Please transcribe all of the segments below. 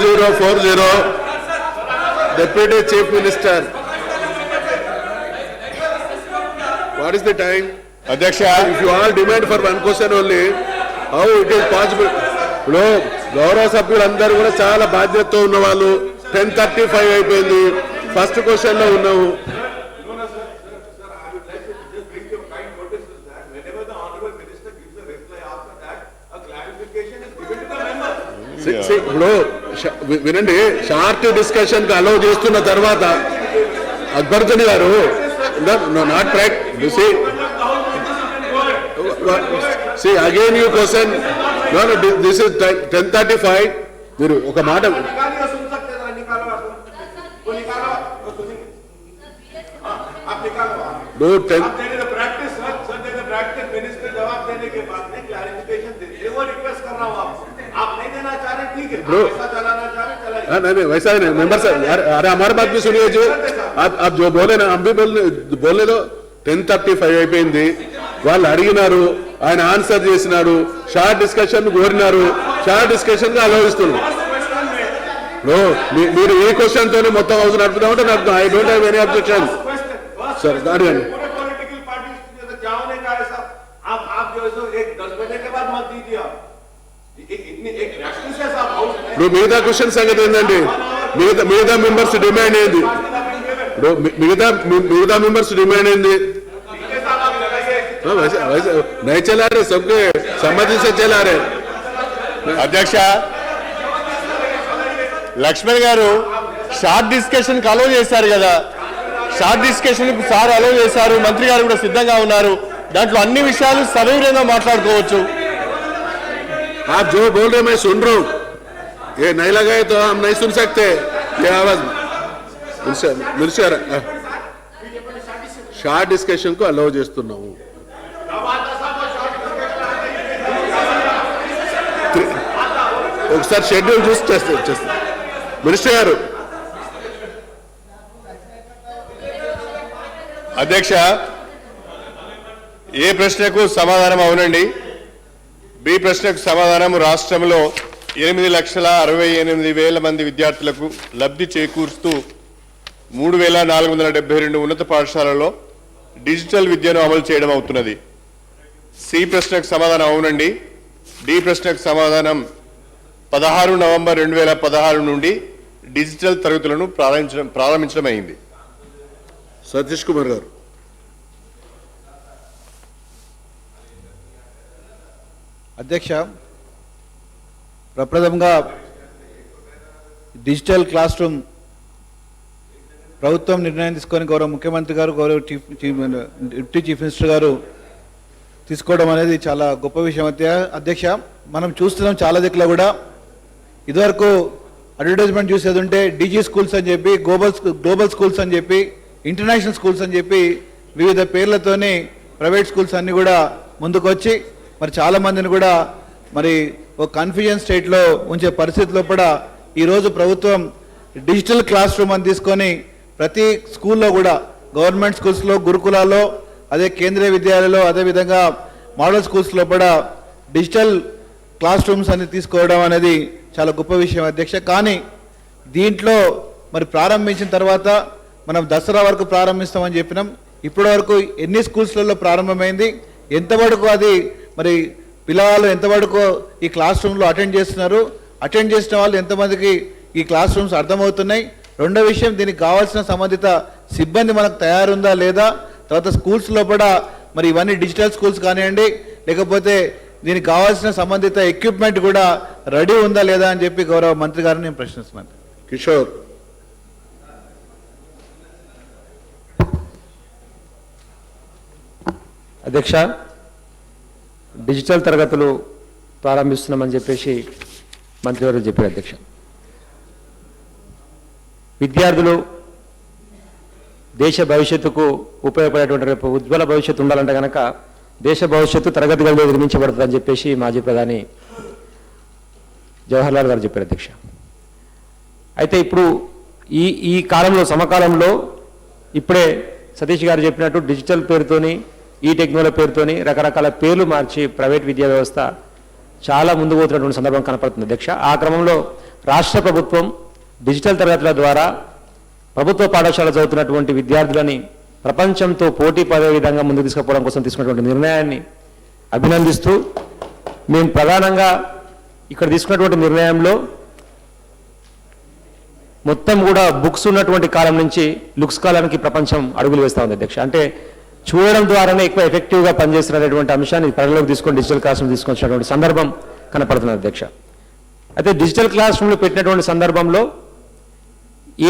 2040, Deputy Chief Minister. What is the time? Adhyaksha, if you all demand for one question only, how it is possible? గౌరవ సభ్యులందరూ కూడా చాలా బాధ్యతతో ఉన్న వాళ్ళు 10:35 అయిపోయింది. ఫస్ట్ క్వశ్చన్ లో ఉన్నాము. వినండి, షార్ట్ డిస్కషన్ కి అలౌ చేస్తున్న తర్వాత అక్బరుద్దీన్ గారు not practice. See again you question. No, this is 10:35. మీరు ఒక మాట वैसा नहीं मेंबर सर, अरे हमारे बात भी सुनिए जी. आप जो बोले ना हम भी बोलने दो. 10:35 అయిపోయింది. వాళ్ళు అడిగినారు, ఆయన ఆన్సర్ చేసినారు, షార్ట్ డిస్కషన్ కోరినారు, షార్ట్ డిస్కషన్ గా ఆలోచిస్తున్నారు. మీరు ఈ క్వశ్చన్ తోనే మొత్తం హౌస్ నడుపుతామంటే నడుపుతాం. I don't have any objection sir. అడగండి. ఇప్పుడు మిగతా క్వశ్చన్ సంగతి ఏంటండి? మిగతా మెంబర్స్ డిమాండ్ ఏంది? మిగతా మెంబర్స్ డిమాండ్ ఏంది? नहीं चला रहे, सबके सम्मति से चला रहे. అధ్యక్ష, లక్ష్మణ్ గారు షార్ట్ డిస్కషన్ అలో చేశారు కదా. షార్ట్ డిస్కషన్ సార్ అలో చేశారు, మంత్రి గారు కూడా సిద్ధంగా ఉన్నారు. దాంట్లో అన్ని విషయాలు సవివరంగా మాట్లాడుకోవచ్చు. आप जो बोल रहे मैं सुन रहा हूँ. ये नहीं लगाए तो हम नहीं सुन सकते. ये आवाज షార్ట్ డిస్కషన్ కు అలౌ చేస్తున్నాము. ఒకసారి షెడ్యూల్ చూసి చేస్తారు మినిస్టర్ గారు. అధ్యక్ష, ఏ ప్రశ్నకు సమాధానం అవునండి. బి ప్రశ్నకు సమాధానం రాష్ట్రంలో 8,68,000 మంది విద్యార్థులకు లబ్ధి చేకూరుస్తూ 3,472 ఉన్నత పాఠశాలలో డిజిటల్ విద్యను అమలు చేయడం అవుతున్నది. సి ప్రశ్నకు సమాధానం అవునండి. డి ప్రశ్నకు సమాధానం 16 నవంబర్ 2016 నుండి డిజిటల్ తరగతులను ప్రారంభించడం అయింది. సతీష్ కుమార్ గారు. అధ్యక్ష, ప్రప్రథమంగా డిజిటల్ క్లాస్ రూమ్ ప్రభుత్వం నిర్ణయం తీసుకొని గౌరవ ముఖ్యమంత్రి గారు, గౌరవ డిప్యూటీ చీఫ్ మినిస్టర్ గారు తీసుకోవడం అనేది చాలా గొప్ప విషయం. అధ్యక్ష, మనం చూస్తున్నాం చాలా దిక్కులో కూడా ఇదివరకు అడ్వర్టైజ్మెంట్ చూసేది ఉంటే డీజీ స్కూల్స్ అని చెప్పి, గ్లోబల్ స్కూల్స్ అని చెప్పి, ఇంటర్నేషనల్ స్కూల్స్ అని చెప్పి వివిధ పేర్లతోని ప్రైవేట్ స్కూల్స్ అన్నీ కూడా ముందుకు వచ్చి మరి చాలామందిని కూడా మరి ఒక కన్ఫ్యూజన్ స్టేట్లో ఉంచే పరిస్థితిలో కూడా ఈరోజు ప్రభుత్వం డిజిటల్ క్లాస్ రూమ్ అని తీసుకొని ప్రతి స్కూల్లో కూడా గవర్నమెంట్ స్కూల్స్లో, గురుకులాల్లో, అదే కేంద్రీయ విద్యాలయాల్లో, అదేవిధంగా మోడల్ స్కూల్స్లో కూడా డిజిటల్ క్లాస్ రూమ్స్ అని తీసుకోవడం అనేది చాలా గొప్ప విషయం అధ్యక్ష. కానీ దీంట్లో మరి ప్రారంభించిన తర్వాత మనం దసరా వరకు ప్రారంభిస్తామని చెప్పినాం. ఇప్పటి వరకు ఎన్ని స్కూల్స్లలో ప్రారంభమైంది, ఎంతవరకు అది మరి పిల్లవాళ్ళు ఎంతవరకు ఈ క్లాస్ రూమ్లో అటెండ్ చేస్తున్నారు, అటెండ్ చేసిన వాళ్ళు ఎంతమందికి ఈ క్లాస్ రూమ్స్ అర్థమవుతున్నాయి. రెండో విషయం, దీనికి కావాల్సిన సంబంధిత సిబ్బంది మనకు తయారుందా లేదా, తర్వాత స్కూల్స్ లోపల మరి ఇవన్నీ డిజిటల్ స్కూల్స్ కానివ్వండి, లేకపోతే దీనికి కావాల్సిన సంబంధిత ఎక్విప్మెంట్ కూడా రెడీ ఉందా లేదా అని చెప్పి గౌరవ మంత్రి గారిని నేను ప్రశ్నిస్తున్నాను. కిషోర్. అధ్యక్ష, డిజిటల్ తరగతులు ప్రారంభిస్తున్నామని చెప్పేసి మంత్రివర్యులు చెప్పారు. అధ్యక్ష, విద్యార్థులు దేశ భవిష్యత్తుకు ఉపయోగపడేటువంటి రేపు ఉజ్వల భవిష్యత్తు ఉండాలంటే కనుక దేశ భవిష్యత్తు తరగతి గదిలో నిర్మించబడుతుందని చెప్పేసి మాజీ ప్రధాని జవహర్లాల్ గారు చెప్పారు. అధ్యక్ష, అయితే ఇప్పుడు ఈ కాలంలో, సమకాలంలో ఇప్పుడే సతీష్ గారు చెప్పినట్టు డిజిటల్ పేరుతోని, ఈ టెక్నాలజీ పేరుతోని రకరకాల పేర్లు మార్చి ప్రైవేట్ విద్యా వ్యవస్థ చాలా ముందుకు పోతున్నటువంటి సందర్భం కనపడుతుంది. అధ్యక్ష, ఆ క్రమంలో రాష్ట్ర ప్రభుత్వం డిజిటల్ తరగతుల ద్వారా ప్రభుత్వ పాఠశాల చదువుతున్నటువంటి విద్యార్థులని ప్రపంచంతో పోటీ పడే విధంగా ముందుకు తీసుకుపోవడం కోసం తీసుకున్నటువంటి నిర్ణయాన్ని అభినందిస్తూ మేము ప్రధానంగా ఇక్కడ తీసుకున్నటువంటి నిర్ణయంలో మొత్తం కూడా బుక్స్ ఉన్నటువంటి కాలం నుంచి లుక్స్ కాలానికి ప్రపంచం అడుగులు వేస్తూ ఉంది అధ్యక్ష. అంటే చూడడం ద్వారానే ఎక్కువ ఎఫెక్టివ్గా పనిచేస్తున్నటువంటి అంశాన్ని పరిగణలోకి తీసుకొని డిజిటల్ క్లాస్ రూమ్ తీసుకొచ్చినటువంటి సందర్భం కనపడుతుంది అధ్యక్ష. అయితే డిజిటల్ క్లాస్ రూమ్లో పెట్టినటువంటి సందర్భంలో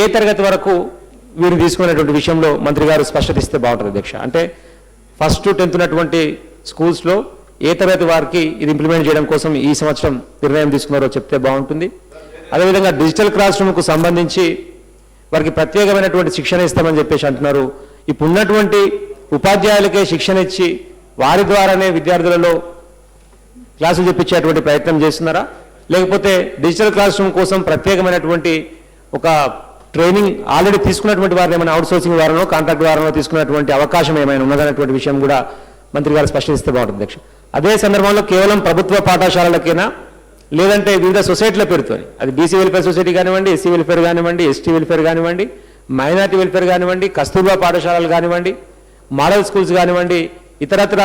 ఏ తరగతి వరకు వీరు తీసుకునేటువంటి విషయంలో మంత్రి గారు స్పష్టత ఇస్తే బాగుంటుంది అధ్యక్ష. అంటే ఫస్ట్ టు 10th ఉన్నటువంటి స్కూల్స్లో ఏ తరగతి వారికి ఇది ఇంప్లిమెంట్ చేయడం కోసం ఈ సంవత్సరం నిర్ణయం తీసుకున్నారో చెప్తే బాగుంటుంది. అదేవిధంగా డిజిటల్ క్లాస్ రూమ్కు సంబంధించి వారికి ప్రత్యేకమైనటువంటి శిక్షణ ఇస్తామని చెప్పేసి అంటున్నారు. ఇప్పుడు ఉన్నటువంటి ఉపాధ్యాయులకే శిక్షణ ఇచ్చి వారి ద్వారానే విద్యార్థులలో క్లాసులు చెప్పించేటువంటి ప్రయత్నం చేస్తున్నారా, లేకపోతే డిజిటల్ క్లాస్ రూమ్ కోసం ప్రత్యేకమైనటువంటి ఒక ట్రైనింగ్ ఆల్రెడీ తీసుకున్నటువంటి వారిని ఏమైనా అవుట్సోర్సింగ్ ద్వారానో కాంట్రాక్ట్ ద్వారానో తీసుకున్నటువంటి అవకాశం ఏమైనా ఉన్నదనేటువంటి విషయం కూడా మంత్రి గారు స్పష్టమిస్తే బాగుంటుంది అధ్యక్ష. అదే సందర్భంలో కేవలం ప్రభుత్వ పాఠశాలలకైనా లేదంటే వివిధ సొసైటీల పేరుతో అది బీసీ వెల్ఫేర్ సొసైటీ కానివ్వండి, ఎస్సీ వెల్ఫేర్ కానివ్వండి, ఎస్టీ వెల్ఫేర్ కానివ్వండి, మైనార్టీ వెల్ఫేర్ కానివ్వండి, కస్తూర్బా పాఠశాలలు కానివ్వండి, మోడల్ స్కూల్స్ కానివ్వండి, ఇతరత్ర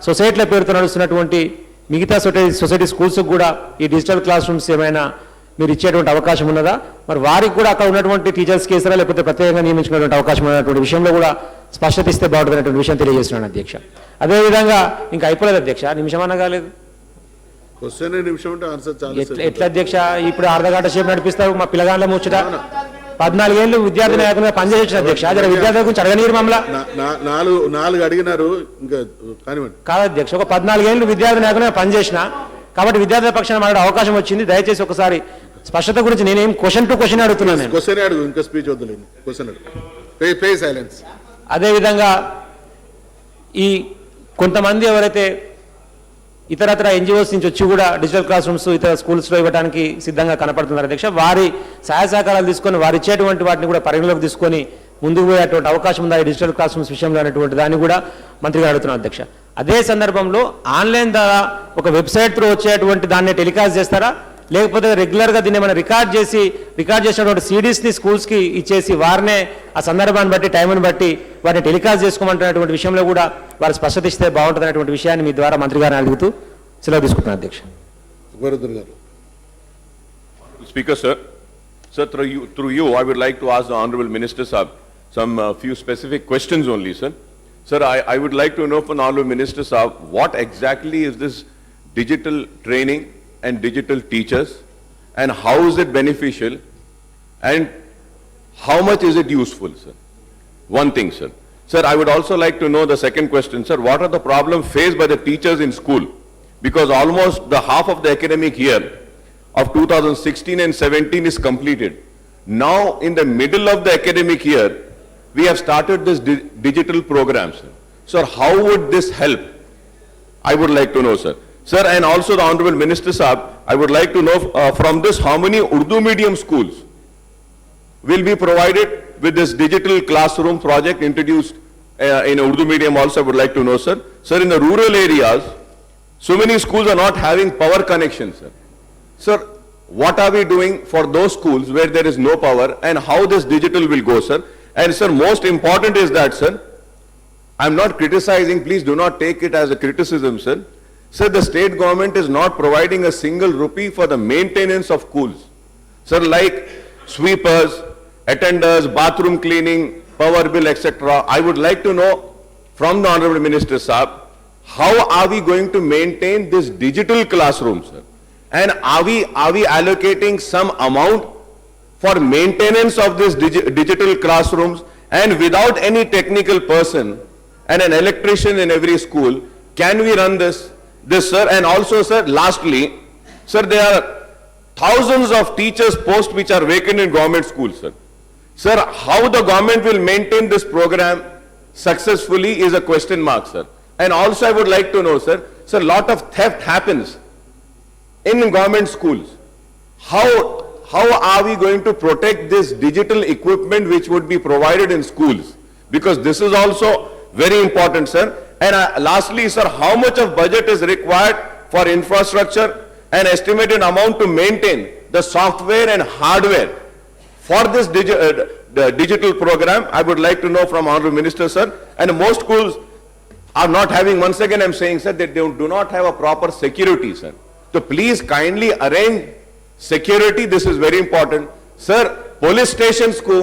సొసైటీల పేరుతో నడుస్తున్నటువంటి మిగతా సొసైటీ స్కూల్స్ కూడా ఈ డిజిటల్ క్లాస్ రూమ్స్ ఏమైనా మీరు ఇచ్చేటువంటి అవకాశం ఉన్నదా, మరి వారికి కూడా అక్కడ ఉన్నటువంటి టీచర్స్కి ఇస్తారా లేకపోతే ప్రత్యేకంగా నియమించుకునేటువంటి అవకాశం ఉన్నటువంటి విషయంలో కూడా స్పష్టత ఇస్తే బాగుంటుందనేటువంటి విషయం తెలియజేస్తున్నాను అధ్యక్ష. అదేవిధంగా ఇంకా అయిపోలేదు అధ్యక్ష, నిమిషమన్నా కాలేదు. క్వశ్చన్ నిమిషం అంటే ఆన్సర్ చాలా ఎట్లా అధ్యక్ష, ఇప్పుడు అర్ధగంట సేపు నడిపిస్తారు మా పిల్లగాళ్ళ ముచ్చట. 14 ఏళ్ళు విద్యార్థి నాయకులుగా పనిచేసిన అధ్యక్ష, అదే విద్యార్థుల గురించి అడగనీరు మమ్మల్ని. నాలుగు అడిగినారు ఇంకా కానివ్వండి. కాదు అధ్యక్ష, ఒక 14 ఏళ్ళు విద్యార్థి నాయకులుగా పనిచేసిన కాబట్టి విద్యార్థుల పక్షాన మాట్లాడే అవకాశం వచ్చింది. దయచేసి ఒకసారి స్పష్టత గురించి నేనేం క్వశ్చన్ టు క్వశ్చన్ అడుగుతున్నాను నేను. క్వశ్చన్ అడుగు, ఇంకా స్పీచ్ వద్దులేండి. క్వశ్చన్ అడుగు, పే సైలెన్స్. అదేవిధంగా ఈ కొంతమంది ఎవరైతే ఇతరత్ర ఎన్జిఓస్ నుంచి వచ్చి కూడా డిజిటల్ క్లాస్ రూమ్స్ ఇతర స్కూల్స్లో ఇవ్వడానికి సిద్ధంగా కనపడుతున్నారు అధ్యక్ష. వారి సహాయ సహకారాలు తీసుకొని వారు ఇచ్చేటువంటి వాటిని కూడా పరిగణలోకి తీసుకొని ముందుకు పోయేటువంటి అవకాశం ఉందా ఈ డిజిటల్ క్లాస్ రూమ్స్ విషయంలో అనేటువంటి దాన్ని కూడా మంత్రిగా అడుగుతున్నారు అధ్యక్ష. అదే సందర్భంలో ఆన్లైన్ ద్వారా ఒక వెబ్సైట్ త్రూ వచ్చేటువంటి దాన్ని టెలికాస్ట్ చేస్తారా, లేకపోతే రెగ్యులర్గా దీన్ని ఏమైనా రికార్డ్ చేసినటువంటి సిడీస్ని స్కూల్స్కి ఇచ్చేసి వారినే ఆ సందర్భాన్ని బట్టి టైంని బట్టి వారిని టెలికాస్ట్ చేసుకోమంటున్నటువంటి విషయంలో కూడా వారు స్పష్టత ఇస్తే బాగుంటుందనేటువంటి విషయాన్ని మీ ద్వారా మంత్రి గారిని అడుగుతూ సెలవు తీసుకుంటున్నాను అధ్యక్ష. Speaker sir, through you I would like to ask the Honorable Minister Sahab some few specific questions only sir. Sir, I would like to know from the Honorable Minister Sahab what exactly is this digital training and digital teachers and how is it beneficial and how much is it useful sir? One thing sir. Sir, I would also like to know the second question sir, what are the problems faced by the teachers in school? Because almost the half of the academic year of 2016 and 17 is completed. Now in the middle of the academic year, we have started this digital program, sir. Sir, how would this help? I would like to know, sir. Sir, and also the Honorable Minister Sahab, I would like to know from this how many Urdu medium schools will be provided with this digital classroom project introduced in Urdu medium also I would like to know, sir. Sir, in the rural areas, so many schools are not having power connections, sir. Sir, what are we doing for those schools where there is no power and how this digital will go, sir? And sir, most important is that, sir, I'm not criticizing, please do not take it as a criticism, sir. Sir, the state government is not providing a single rupee for the maintenance of schools. Sir, like sweepers, attenders, bathroom cleaning, power bill, etc. I would like to know from the Honorable Minister Sahab, how are we going to maintain this digital classroom, sir? And are we allocating some amount for maintenance of this digital classrooms, and without any technical person and an electrician in every school, can we run this sir? And also sir, lastly, sir, there are thousands of teachers posts which are vacant in government schools, sir. Sir, how the government will maintain this program successfully is a question mark, sir. And also I would like to know, sir, lot of theft happens in government schools. How are we going to protect this digital equipment which would be provided in schools? Because this is also very important, sir. And lastly, sir, how much of budget is required for infrastructure and estimated amount to maintain the software and hardware for this digital program, I would like to know from Honorable Minister, sir. And most schools are not having, once again I'm saying, sir, that they do not have a proper security, sir. So please kindly arrange security, this is very important. Sir, police stations को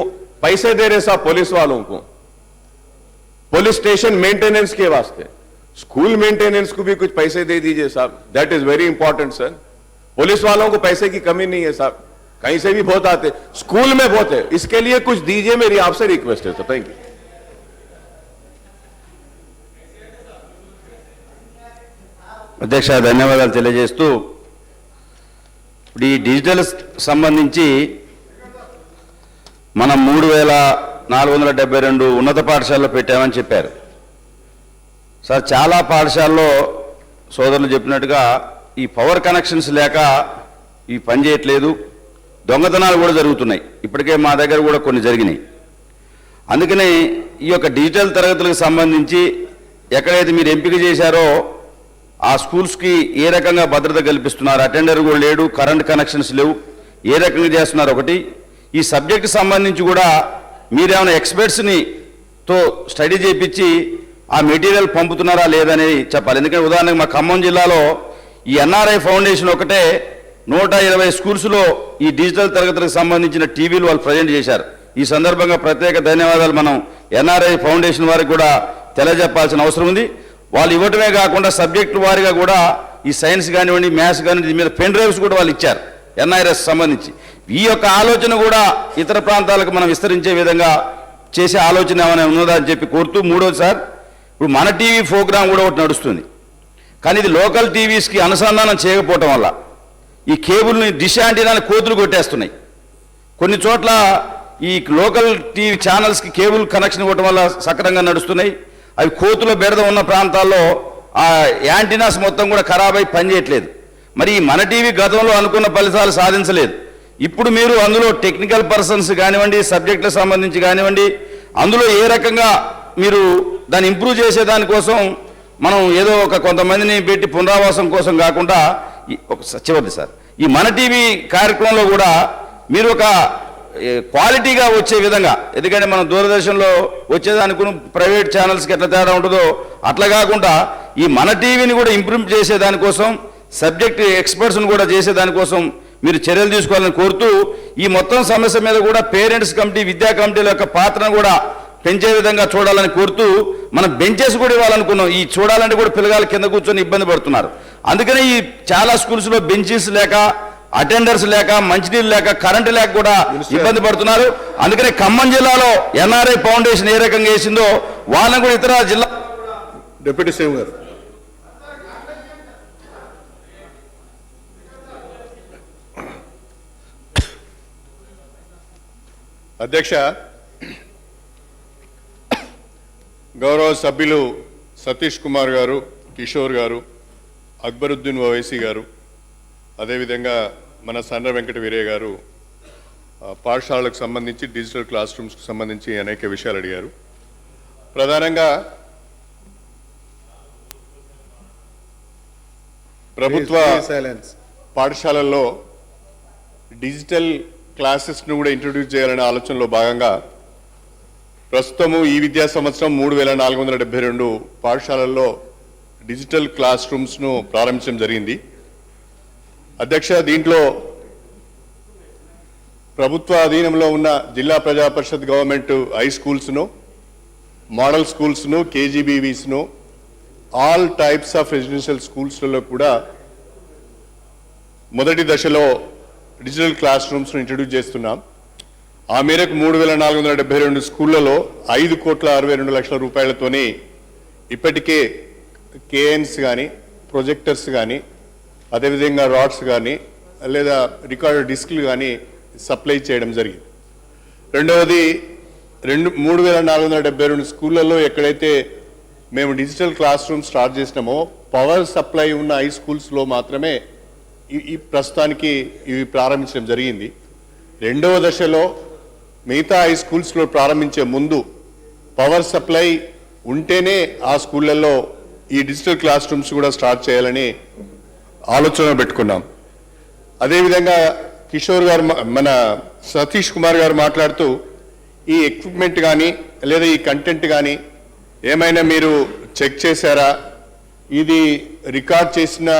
पैसे दे रहे साहब police वालों को, police station maintenance के वास्ते, school maintenance को भी कुछ पैसे दे दीजिए साहब, that is very important sir. Police वालों को पैसे की कमी नहीं है साहब, कहीं से भी बहुत आते, स्कूल में बहुत है, इसके लिए कुछ दीजिए, मेरी आपसे रिक्वेस्ट है. तो थैंक यू. అధ్యక్ష ధన్యవాదాలు తెలియజేస్తూ ఇప్పుడు ఈ డిజిటల్ సంబంధించి మనం 3472 ఉన్నత పాఠశాలలో పెట్టామని చెప్పారు సార్. చాలా పాఠశాలలో సోదరులు చెప్పినట్టుగా ఈ పవర్ కనెక్షన్స్ లేక ఈ పని చేయట్లేదు, దొంగతనాలు కూడా జరుగుతున్నాయి. ఇప్పటికే మా దగ్గర కూడా కొన్ని జరిగినాయి. అందుకని ఈ యొక్క డిజిటల్ తరగతులకు సంబంధించి ఎక్కడైతే మీరు ఎంపిక చేశారో ఆ స్కూల్స్కి ఏ రకంగా భద్రత కల్పిస్తున్నారు, అటెండర్ కూడా లేడు, కరెంట్ కనెక్షన్స్ లేవు, ఏ రకంగా చేస్తున్నారు ఒకటి. ఈ సబ్జెక్ట్ సంబంధించి కూడా మీరేమైనా ఎక్స్పర్ట్స్ని తో స్టడీ చేయించి ఆ మెటీరియల్ పంపుతున్నారా లేదనేది చెప్పాలి. ఎందుకంటే ఉదాహరణకు మా ఖమ్మం జిల్లాలో ఈ ఎన్ఆర్ఐ ఫౌండేషన్ ఒకటే 120 స్కూల్స్లో ఈ డిజిటల్ తరగతులకు సంబంధించిన టీవీలు వాళ్ళు ప్రజెంట్ చేశారు. ఈ సందర్భంగా ప్రత్యేక ధన్యవాదాలు మనం ఎన్ఆర్ఐ ఫౌండేషన్ వారికి కూడా తెలియజెప్పాల్సిన అవసరం ఉంది. వాళ్ళు ఇవ్వటమే కాకుండా సబ్జెక్టు వారిగా కూడా ఈ సైన్స్ కానివ్వండి, మ్యాథ్స్ కానివ్వండి, దీని మీద పెన్ డ్రైవ్స్ కూడా వాళ్ళు ఇచ్చారు ఎన్ఐఆర్ఎస్ సంబంధించి. ఈ యొక్క ఆలోచన కూడా ఇతర ప్రాంతాలకు మనం విస్తరించే విధంగా చేసే ఆలోచన ఏమైనా ఉన్నదా అని చెప్పి కోరుతూ, మూడోది సార్, ఇప్పుడు మన టీవీ ప్రోగ్రాం కూడా ఒకటి నడుస్తుంది, కానీ ఇది లోకల్ టీవీస్కి అనుసంధానం చేయకపోవటం వల్ల ఈ కేబుల్ని డిష్ యాంటీనాని కోతులు కొట్టేస్తున్నాయి. కొన్ని చోట్ల ఈ లోకల్ టీవీ ఛానల్స్కి కేబుల్ కనెక్షన్ ఇవ్వటం వల్ల సక్రమంగా నడుస్తున్నాయి. అవి కోతుల బెడద ఉన్న ప్రాంతాల్లో ఆ యాంటీనాస్ మొత్తం కూడా ఖరాబ్ అయి పనిచేయట్లేదు. మరి ఈ మన టీవీ గతంలో అనుకున్న ఫలితాలు సాధించలేదు. ఇప్పుడు మీరు అందులో టెక్నికల్ పర్సన్స్ కానివ్వండి, సబ్జెక్టులకు సంబంధించి కానివ్వండి, అందులో ఏ రకంగా మీరు దాన్ని ఇంప్రూవ్ చేసే దానికోసం మనం ఏదో ఒక కొంతమందిని పెట్టి పునరావాసం కోసం కాకుండా చివరిది సార్, ఈ మన టీవీ కార్యక్రమంలో కూడా మీరు ఒక క్వాలిటీగా వచ్చే విధంగా, ఎందుకంటే మనం దూరదర్శన్లో వచ్చేదానికి ప్రైవేట్ ఛానల్స్కి ఎట్లా తేడా ఉంటుందో అట్లా కాకుండా ఈ మన టీవీని కూడా ఇంప్రూవ్ చేసే దానికోసం, సబ్జెక్ట్ ఎక్స్పర్ట్స్ని కూడా చేసే దానికోసం మీరు చర్యలు తీసుకోవాలని కోరుతూ, ఈ మొత్తం సమస్య మీద కూడా పేరెంట్స్ కమిటీ, విద్యా కమిటీల యొక్క పాత్రను కూడా పెంచే విధంగా చూడాలని కోరుతూ, మనం బెంచెస్ కూడా ఇవ్వాలనుకున్నాం. ఈ చూడాలంటే కూడా పిల్లగాళ్ళు కింద కూర్చొని ఇబ్బంది పడుతున్నారు. అందుకని ఈ చాలా స్కూల్స్లో బెంచెస్ లేక, అటెండర్స్ లేక, మంచినీళ్ళు లేక, కరెంటు లేక కూడా ఇబ్బంది పడుతున్నారు. అందుకని ఖమ్మం జిల్లాలో ఎన్ఆర్ఐ ఫౌండేషన్ ఏ రకంగా వేసిందో వాళ్ళని కూడా ఇతర జిల్లా డిప్యూటీ సీఎం గారు. అధ్యక్ష, గౌరవ సభ్యులు సతీష్ కుమార్ గారు, కిషోర్ గారు, అక్బరుద్దీన్ ఓవైసీ గారు, అదేవిధంగా మన సండ్ర వెంకట వీరయ్య గారు పాఠశాలకు సంబంధించి డిజిటల్ క్లాస్ రూమ్స్కి సంబంధించి అనేక విషయాలు అడిగారు. ప్రధానంగా ప్రభుత్వ పాఠశాలల్లో డిజిటల్ క్లాసెస్ను కూడా ఇంట్రడ్యూస్ చేయాలనే ఆలోచనలో భాగంగా ప్రస్తుతము ఈ విద్యా సంవత్సరం 3472 పాఠశాలల్లో డిజిటల్ క్లాస్ రూమ్స్ను ప్రారంభించడం జరిగింది. అధ్యక్ష, దీంట్లో ప్రభుత్వ అధీనంలో ఉన్న జిల్లా ప్రజా పరిషత్ గవర్నమెంట్ హై స్కూల్స్ను, మోడల్ స్కూల్స్ను, కేజీబీవీస్ను, ఆల్ టైప్స్ ఆఫ్ రెసిడెన్షియల్ స్కూల్స్లలో కూడా మొదటి దశలో డిజిటల్ క్లాస్ రూమ్స్ను ఇంట్రడ్యూస్ చేస్తున్నాం. ఆ మేరకు 3472 స్కూళ్లలో 5,62,00,000 రూపాయలతోని ఇప్పటికే కేఎన్స్ కానీ, ప్రొజెక్టర్స్ కానీ, అదేవిధంగా రాడ్స్ కానీ లేదా రికార్డర్ డిస్క్లు కానీ సప్లై చేయడం జరిగింది. రెండవది 3472 స్కూళ్లలో ఎక్కడైతే మేము డిజిటల్ క్లాస్ రూమ్ స్టార్ట్ చేసినామో పవర్ సప్లై ఉన్న హై స్కూల్స్లో మాత్రమే ఈ ప్రస్తుతానికి ఇవి ప్రారంభించడం జరిగింది. రెండవ దశలో మిగతా హై స్కూల్స్లో ప్రారంభించే ముందు పవర్ సప్లై ఉంటేనే ఆ స్కూళ్ళల్లో ఈ డిజిటల్ క్లాస్ రూమ్స్ కూడా స్టార్ట్ చేయాలని ఆలోచన పెట్టుకున్నాం. అదేవిధంగా కిషోర్ గారు మన సతీష్ కుమార్ గారు మాట్లాడుతూ ఈ ఎక్విప్మెంట్ కానీ లేదా ఈ కంటెంట్ కానీ ఏమైనా మీరు చెక్ చేశారా, ఇది రికార్డ్ చేసిన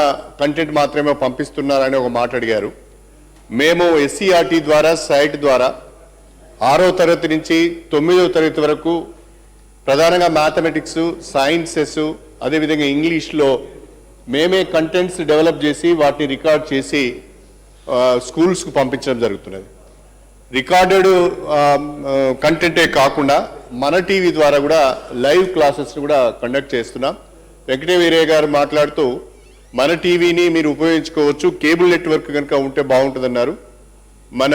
కంటెంట్ మాత్రమే పంపిస్తున్నారని ఒక మాట అడిగారు. మేము SCERT ద్వారా సైట్ ద్వారా 6వ తరగతి నుంచి 9వ తరగతి వరకు ప్రధానంగా మ్యాథమెటిక్స్, సైన్సెస్, అదేవిధంగా ఇంగ్లీష్లో మేమే కంటెంట్స్ డెవలప్ చేసి వాటిని రికార్డ్ చేసి స్కూల్స్కు పంపించడం జరుగుతున్నది. రికార్డెడ్ కంటెంటే కాకుండా మన టీవీ ద్వారా కూడా లైవ్ క్లాసెస్ కూడా కండక్ట్ చేస్తున్నాం. వెంకటే వీరయ్య గారు మాట్లాడుతూ మన టీవీని మీరు ఉపయోగించుకోవచ్చు, కేబుల్ నెట్వర్క్ కనుక ఉంటే బాగుంటుందన్నారు. మన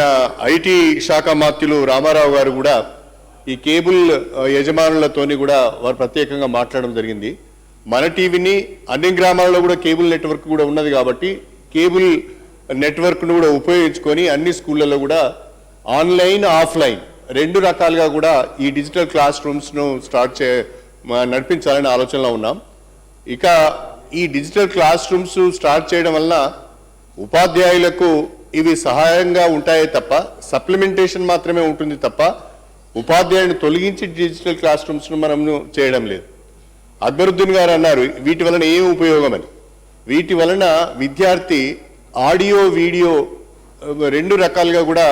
ఐటీ శాఖ మాత్యులు రామారావు గారు కూడా ఈ కేబుల్ యజమానులతోని కూడా వారు ప్రత్యేకంగా మాట్లాడడం జరిగింది. మన టీవీని అన్ని గ్రామాల్లో కూడా కేబుల్ నెట్వర్క్ కూడా ఉన్నది కాబట్టి కేబుల్ నెట్వర్క్ను కూడా ఉపయోగించుకొని అన్ని స్కూళ్ళల్లో కూడా ఆన్లైన్, ఆఫ్లైన్ 2 రకాలుగా కూడా ఈ డిజిటల్ క్లాస్ రూమ్స్ను నడిపించాలని ఆలోచనలో ఉన్నాం. ఇక ఈ డిజిటల్ క్లాస్ రూమ్స్ స్టార్ట్ చేయడం వలన ఉపాధ్యాయులకు ఇవి సహాయంగా ఉంటాయే తప్ప సప్లిమెంటేషన్ మాత్రమే ఉంటుంది తప్ప ఉపాధ్యాయుని తొలగించి డిజిటల్ క్లాస్ రూమ్స్ను మనం చేయడం లేదు. అక్బరుద్దీన్ గారు అన్నారు వీటి వలన ఏం ఉపయోగం అని. వీటి వలన విద్యార్థి ఆడియో, వీడియో 2 రకాలుగా కూడా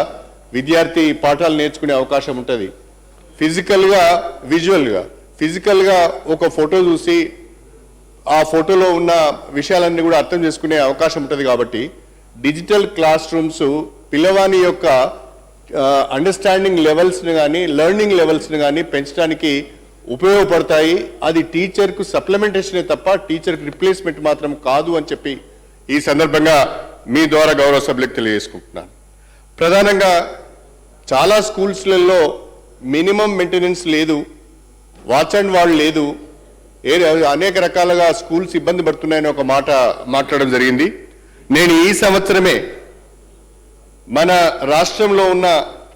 విద్యార్థి పాఠాలు నేర్చుకునే అవకాశం ఉంటుంది. ఫిజికల్గా, విజువల్గా. ఫిజికల్గా ఒక ఫోటో చూసి ఆ ఫోటోలో ఉన్న విషయాలన్నీ కూడా అర్థం చేసుకునే అవకాశం ఉంటుంది కాబట్టి డిజిటల్ క్లాస్ రూమ్స్ పిల్లవాని యొక్క అండర్స్టాండింగ్ లెవెల్స్ని కానీ లెర్నింగ్ లెవెల్స్ని కానీ పెంచడానికి ఉపయోగపడతాయి. అది టీచర్కు సప్లిమెంటేషనే తప్ప టీచర్కి రిప్లేస్మెంట్ మాత్రం కాదు అని చెప్పి ఈ సందర్భంగా మీ ద్వారా గౌరవ సభ్యులకు తెలియజేసుకుంటున్నాను. ప్రధానంగా చాలా స్కూల్స్లలో మినిమం మెయింటెనెన్స్ లేదు, వాచ్ అండ్ వార్డ్ లేదు, అనేక రకాలుగా స్కూల్స్ ఇబ్బంది పడుతున్నాయని ఒక మాట మాట్లాడడం జరిగింది. నేను ఈ సంవత్సరమే మన రాష్ట్రంలో ఉన్న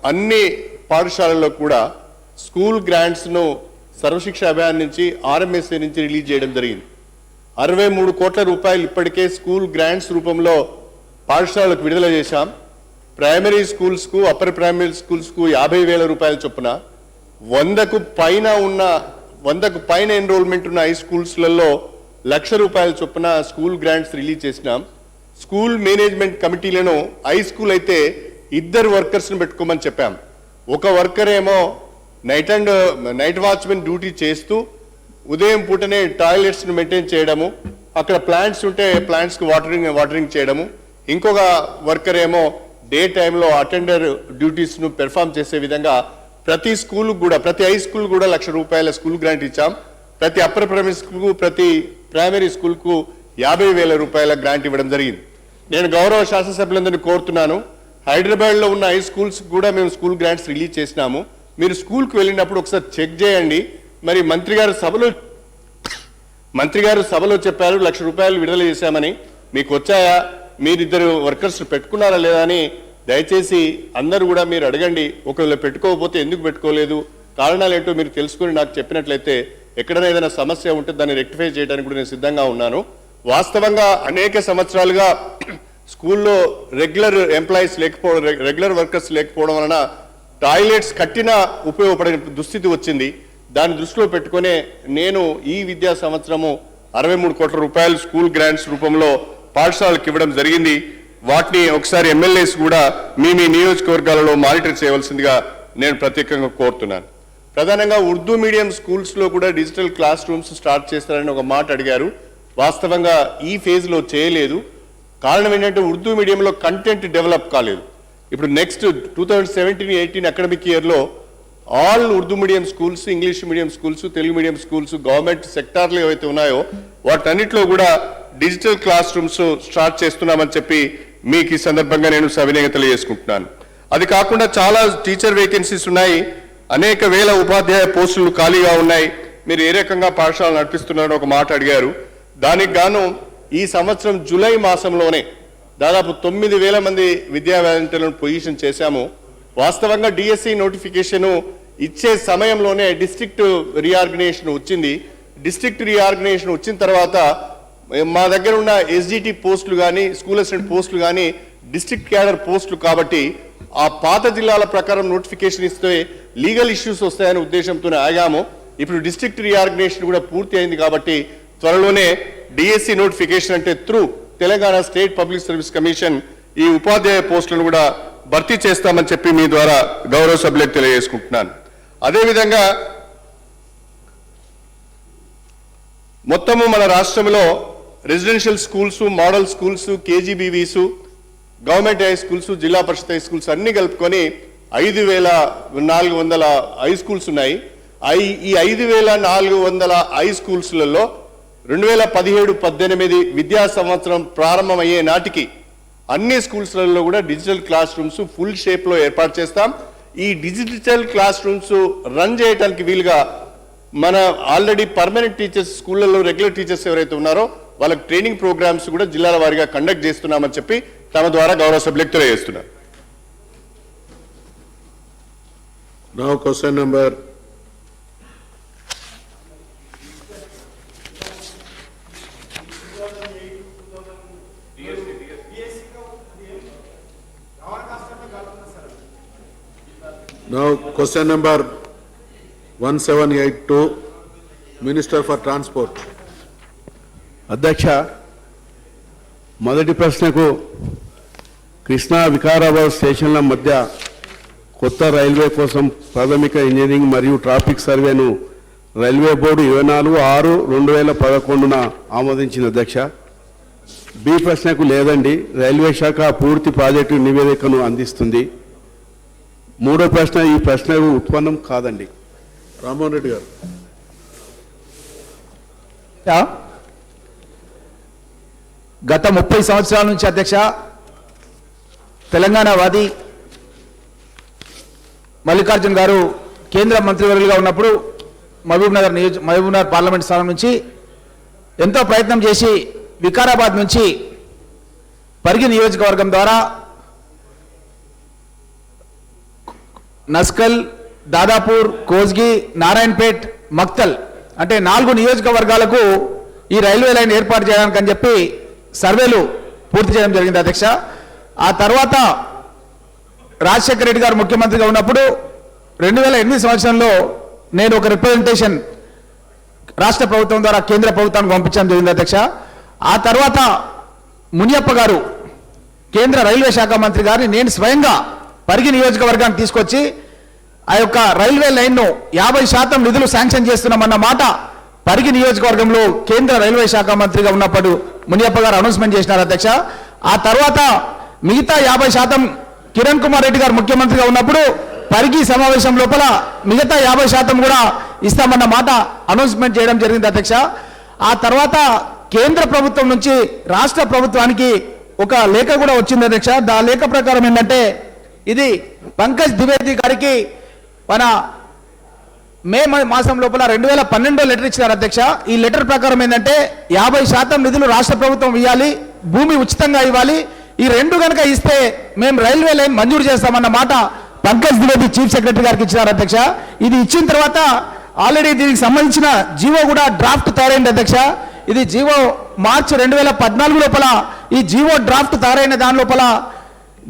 అన్ని పాఠశాలల్లో కూడా స్కూల్ గ్రాంట్స్ను సర్వశిక్ష అభియాన్ నుంచి RMSA నుంచి రిలీజ్ చేయడం జరిగింది. 63 కోట్ల రూపాయలు ఇప్పటికే స్కూల్ గ్రాంట్స్ రూపంలో పాఠశాలకు విడుదల చేశాం. ప్రైమరీ స్కూల్స్కు, అప్పర్ ప్రైమరీ స్కూల్స్కు 50,000 రూపాయల చొప్పున 100కు పైన ఎన్రోల్మెంట్ ఉన్న హై స్కూల్స్లలో 1,00,000 రూపాయల చొప్పున స్కూల్ గ్రాంట్స్ రిలీజ్ చేసినాం. స్కూల్ మేనేజ్మెంట్ కమిటీలను హై స్కూల్ అయితే 2 వర్కర్స్ని పెట్టుకోమని చెప్పాం. ఒక వర్కర్ ఏమో నైట్ వాచ్మెన్ డ్యూటీ చేస్తూ ఉదయం పూటనే టాయిలెట్స్ను మెయింటైన్ చేయడము, అక్కడ ప్లాంట్స్ ఉంటే ప్లాంట్స్కి వాటరింగ్ చేయడము, ఇంకొక వర్కర్ ఏమో డే టైంలో అటెండర్ డ్యూటీస్ను పెర్ఫామ్ చేసే విధంగా ప్రతి స్కూల్ కూడా, ప్రతి హై స్కూల్ కూడా 1,00,000 రూపాయల స్కూల్ గ్రాంట్ ఇచ్చాం. ప్రతి అప్పర్ ప్రైమరీ స్కూల్కు, ప్రతి ప్రైమరీ స్కూల్కు 50,000 రూపాయల గ్రాంట్ ఇవ్వడం జరిగింది. నేను గౌరవ శాసనసభ్యులందరినీ కోరుతున్నాను, హైదరాబాద్లో ఉన్న హై స్కూల్స్ కూడా మేము స్కూల్ గ్రాంట్స్ రిలీజ్ చేసినాము. మీరు స్కూల్కి వెళ్ళినప్పుడు ఒకసారి చెక్ చేయండి. మరి మంత్రి గారు సభలో చెప్పారు 1,00,000 రూపాయలు విడుదల చేశామని, మీకు వచ్చాయా, మీరు 2 వర్కర్స్ పెట్టుకున్నారా లేదా అని దయచేసి అందరూ కూడా మీరు అడగండి. ఒకవేళ పెట్టుకోకపోతే ఎందుకు పెట్టుకోలేదు, కారణాలు ఏంటో మీరు తెలుసుకుని నాకు చెప్పినట్లయితే ఎక్కడైనా ఏదైనా సమస్య ఉంటే దాన్ని రెక్టిఫై చేయడానికి కూడా నేను సిద్ధంగా ఉన్నాను. వాస్తవంగా అనేక సంవత్సరాలుగా స్కూల్లో రెగ్యులర్ ఎంప్లాయీస్ లేకపోవడం, రెగ్యులర్ వర్కర్స్ లేకపోవడం వలన టాయిలెట్స్ కట్టినా ఉపయోగపడే దుస్థితి వచ్చింది. దాన్ని దృష్టిలో పెట్టుకునే నేను ఈ విద్యా సంవత్సరము 63 కోట్ల రూపాయలు స్కూల్ గ్రాంట్స్ రూపంలో పాఠశాలకు ఇవ్వడం జరిగింది. వాటిని ఒకసారి ఎమ్మెల్యేస్ కూడా మీ నియోజకవర్గాలలో మానిటర్ చేయవలసిందిగా నేను ప్రత్యేకంగా కోరుతున్నాను. ప్రధానంగా ఉర్దూ మీడియం స్కూల్స్లో కూడా డిజిటల్ క్లాస్ రూమ్స్ స్టార్ట్ చేస్తారని ఒక మాట అడిగారు. వాస్తవంగా ఈ ఫేజ్లో చేయలేదు. కారణం ఏంటంటే ఉర్దూ మీడియంలో కంటెంట్ డెవలప్ కాలేదు. ఇప్పుడు నెక్స్ట్ 2017-18 అకాడమిక్ ఇయర్లో all Urdu medium schools, English medium schools, Telugu medium schools, government సెక్టార్లు ఏవైతే ఉన్నాయో వాటన్నిటిలో కూడా డిజిటల్ క్లాస్ రూమ్స్ స్టార్ట్ చేస్తున్నామని చెప్పి మీకు ఈ సందర్భంగా నేను సవినయంగా తెలియజేసుకుంటున్నాను. అది కాకుండా చాలా టీచర్ వేకెన్సీస్ ఉన్నాయి, అనేక వేల ఉపాధ్యాయ పోస్టులు ఖాళీగా ఉన్నాయి. మీరు ఏ రకంగా పాఠశాల నడిపిస్తున్నారని ఒక మాట అడిగారు. దానికి గాను ఈ సంవత్సరం జూలై మాసంలోనే దాదాపు 9,000 మంది విద్యా వాలంటీర్లను పొజిషన్ చేశాము. వాస్తవంగా డిఎస్సి నోటిఫికేషను ఇచ్చే సమయంలోనే డిస్ట్రిక్ట్ రీఆర్గనైజేషన్ వచ్చింది. డిస్ట్రిక్ట్ రీఆర్గనైజేషన్ వచ్చిన తర్వాత మా దగ్గర ఉన్న SGT పోస్టులు కానీ, స్కూల్ అసిస్టెంట్ పోస్టులు కానీ డిస్ట్రిక్ట్ క్యాడర్ పోస్టులు కాబట్టి ఆ పాత జిల్లాల ప్రకారం నోటిఫికేషన్ ఇస్తే లీగల్ ఇష్యూస్ వస్తాయనే ఉద్దేశంతోనే ఆగాము. ఇప్పుడు డిస్ట్రిక్ట్ రీఆర్గనైజేషన్ కూడా పూర్తి అయింది కాబట్టి త్వరలోనే డిఎస్సి నోటిఫికేషన్ అంటే through Telangana state public service commission ఈ ఉపాధ్యాయ పోస్టులను కూడా భర్తీ చేస్తామని చెప్పి మీ ద్వారా గౌరవ సభ్యులకు తెలియజేసుకుంటున్నాను. అదేవిధంగా మొత్తము మన రాష్ట్రంలో residential schools, model schools, KGBVs, government high schools, జిల్లా పరిషత్ హై స్కూల్స్ అన్ని కలుపుకొని 5,400 హై స్కూల్స్ ఉన్నాయి. ఈ 5,400 హై స్కూల్స్లలో 2017-18 విద్యా సంవత్సరం ప్రారంభమయ్యే నాటికి అన్ని స్కూల్స్లలో కూడా డిజిటల్ క్లాస్ రూమ్స్ ఫుల్ షేప్లో ఏర్పాటు చేస్తాం. ఈ డిజిటల్ క్లాస్ రూమ్స్ రన్ చేయడానికి వీలుగా మన ఆల్రెడీ పర్మనెంట్ టీచర్స్ స్కూళ్ళలో రెగ్యులర్ టీచర్స్ ఎవరైతే ఉన్నారో వాళ్ళకి ట్రైనింగ్ ప్రోగ్రామ్స్ కూడా జిల్లాల వారీగా కండక్ట్ చేస్తున్నామని చెప్పి తమ ద్వారా గౌరవ సభ్యులకు తెలియజేస్తున్నారు. Now question number Question number 1782, Minister for Transport. అధ్యక్ష, మొదటి ప్రశ్నకు కృష్ణా వికారాబాద్ స్టేషన్ల మధ్య కొత్త రైల్వే కోసం ప్రాథమిక ఇంజనీరింగ్ మరియు ట్రాఫిక్ సర్వేను రైల్వే బోర్డు 24/6/2011 ఆమోదించిన అధ్యక్ష. బి ప్రశ్నకు లేదండి, రైల్వే శాఖ పూర్తి ప్రాజెక్టు నివేదికను అందిస్తుంది. మూడో ప్రశ్న, ఈ ప్రశ్నకు ఉత్పన్నం కాదండి. రామ్మోహన్ రెడ్డి గారు. గత 30 సంవత్సరాల నుంచి అధ్యక్ష తెలంగాణ వాది మల్లికార్జున్ గారు కేంద్ర మంత్రివర్యులుగా ఉన్నప్పుడు మహబూబ్నగర్ పార్లమెంట్ స్థానం నుంచి ఎంతో ప్రయత్నం చేసి వికారాబాద్ నుంచి పరిగి నియోజకవర్గం ద్వారా నస్కల్, దాదాపూర్, కోస్గి, నారాయణపేట్, మక్తల్ అంటే 4 నియోజకవర్గాలకు ఈ రైల్వే లైన్ ఏర్పాటు చేయడానికి అని చెప్పి సర్వేలు పూర్తి చేయడం జరిగింది అధ్యక్ష. ఆ తర్వాత రాజశేఖర రెడ్డి గారు ముఖ్యమంత్రిగా ఉన్నప్పుడు 2008 సంవత్సరంలో నేను ఒక రిప్రజెంటేషన్ రాష్ట్ర ప్రభుత్వం ద్వారా కేంద్ర ప్రభుత్వానికి పంపించడం జరిగింది అధ్యక్ష. ఆ తర్వాత మునియప్ప గారు కేంద్ర రైల్వే శాఖ మంత్రి గారిని నేను స్వయంగా పరిగి నియోజకవర్గాన్ని తీసుకొచ్చి ఆ యొక్క రైల్వే లైన్ను 50% నిధులు శాంక్షన్ చేస్తున్నామన్న మాట పరిగి నియోజకవర్గంలో కేంద్ర రైల్వే శాఖ మంత్రిగా ఉన్నప్పుడు మునియప్ప గారు అనౌన్స్మెంట్ చేసినారు అధ్యక్ష. ఆ తర్వాత మిగతా 50% కిరణ్ కుమార్ రెడ్డి గారు ముఖ్యమంత్రిగా ఉన్నప్పుడు పరిగి సమావేశం లోపల మిగతా 50% కూడా ఇస్తామన్న మాట అనౌన్స్మెంట్ చేయడం జరిగింది అధ్యక్ష. ఆ తర్వాత కేంద్ర ప్రభుత్వం నుంచి రాష్ట్ర ప్రభుత్వానికి ఒక లేఖ కూడా వచ్చింది అధ్యక్ష. ఆ లేఖ ప్రకారం ఏంటంటే ఇది పంకజ్ ద్వివేది గారికి మన మే మాసం లోపల 2012 లెటర్ ఇచ్చినారు అధ్యక్ష. ఈ లెటర్ ప్రకారం ఏంటంటే 50% నిధులు రాష్ట్ర ప్రభుత్వం ఇవ్వాలి, భూమి ఉచితంగా ఇవ్వాలి, ఈ రెండు కనుక ఇస్తే మేము రైల్వే లైన్ మంజూరు చేస్తామన్న మాట పంకజ్ ద్వివేది చీఫ్ సెక్రటరీ గారికి ఇచ్చినారు అధ్యక్ష. ఇది ఇచ్చిన తర్వాత ఆల్రెడీ దీనికి సంబంధించిన జీవో కూడా డ్రాఫ్ట్ తయారైంది అధ్యక్ష. ఇది జీవో మార్చి 2014 లోపల ఈ జీవో డ్రాఫ్ట్ తయారైన దాని లోపల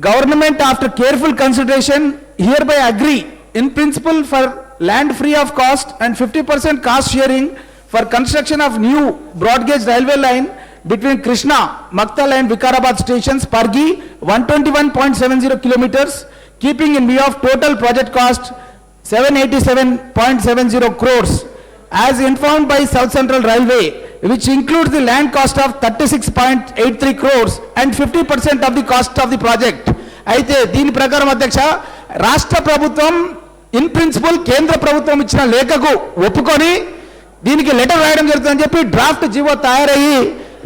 government after careful consideration here by agree in principle for land free of cost and 50% cost sharing for construction of new broad gauge railway line between Krishna, Maktal and Vikarabad stations, Pargi 121.70 kilometers, keeping in view of total project cost 787.70 crores as informed by South Central Railway, which includes the land cost of 36.83 crores and 50% of the cost of the project. అయితే దీని ప్రకారం అధ్యక్ష రాష్ట్ర ప్రభుత్వం in principle కేంద్ర ప్రభుత్వం ఇచ్చిన లేఖకు ఒప్పుకొని దీనికి లెటర్ రాయడం జరుగుతుందని చెప్పి డ్రాఫ్ట్ జీవో తయారయ్యి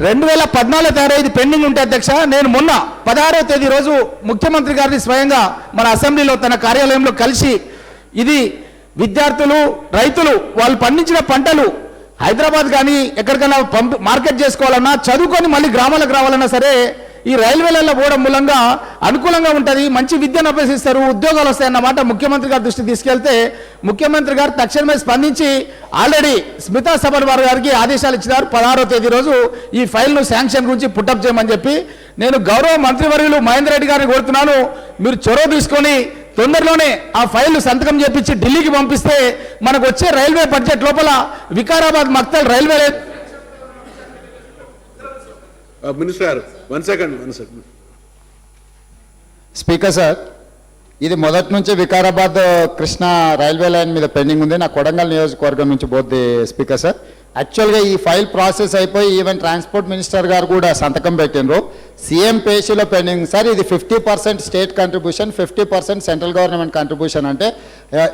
2014 తయారయ్యి పెండింగ్ ఉంటే అధ్యక్ష నేను మొన్న 16వ తేదీ రోజు ముఖ్యమంత్రి గారిని స్వయంగా మన అసెంబ్లీలో తన కార్యాలయంలో కలిసి ఇది విద్యార్థులు, రైతులు వాళ్ళు పండించిన పంటలు హైదరాబాద్ కానీ ఎక్కడికైనా మార్కెట్ చేసుకోవాలన్నా, చదువుకొని మళ్ళీ గ్రామాలకు రావాలన్నా సరే ఈ రైల్వేలలో పోవడం మూలంగా అనుకూలంగా ఉంటుంది, మంచి విద్యను అభ్యసిస్తారు, ఉద్యోగాలు వస్తాయన్నమాట ముఖ్యమంత్రి గారి దృష్టికి తీసుకెళ్తే ముఖ్యమంత్రి గారు తక్షణమే స్పందించి ఆల్రెడీ స్మితా సబర్వాల్ గారికి ఆదేశాలు ఇచ్చినారు. 16వ తేదీ రోజు ఈ ఫైల్ను శాంక్షన్ గురించి పుట్టప్ చేయమని చెప్పి. నేను గౌరవ మంత్రివర్యులు మహేందర్ రెడ్డి గారిని కోరుతున్నాను, మీరు చొరవ తీసుకొని తొందరలోనే ఆ ఫైల్ సంతకం చేపించి ఢిల్లీకి పంపిస్తే మనకు వచ్చే రైల్వే బడ్జెట్ లోపల Vikarabad Makthal railway minister 1 second. Speaker sir, ఇది మొదటి నుంచి వికారాబాద్ కృష్ణా రైల్వే లైన్ మీద పెండింగ్ ఉంది. నా కొడంగల్ నియోజకవర్గం నుంచి పోద్ది స్పీకర్ సార్. యాక్చువల్గా ఈ ఫైల్ ప్రాసెస్ అయిపోయి ఈవెన్ ట్రాన్స్పోర్ట్ మినిస్టర్ గారు కూడా సంతకం పెట్టినరు. సీఎం పేషీలో పెండింగ్ సార్. ఇది 50% state contribution, 50% central government contribution. అంటే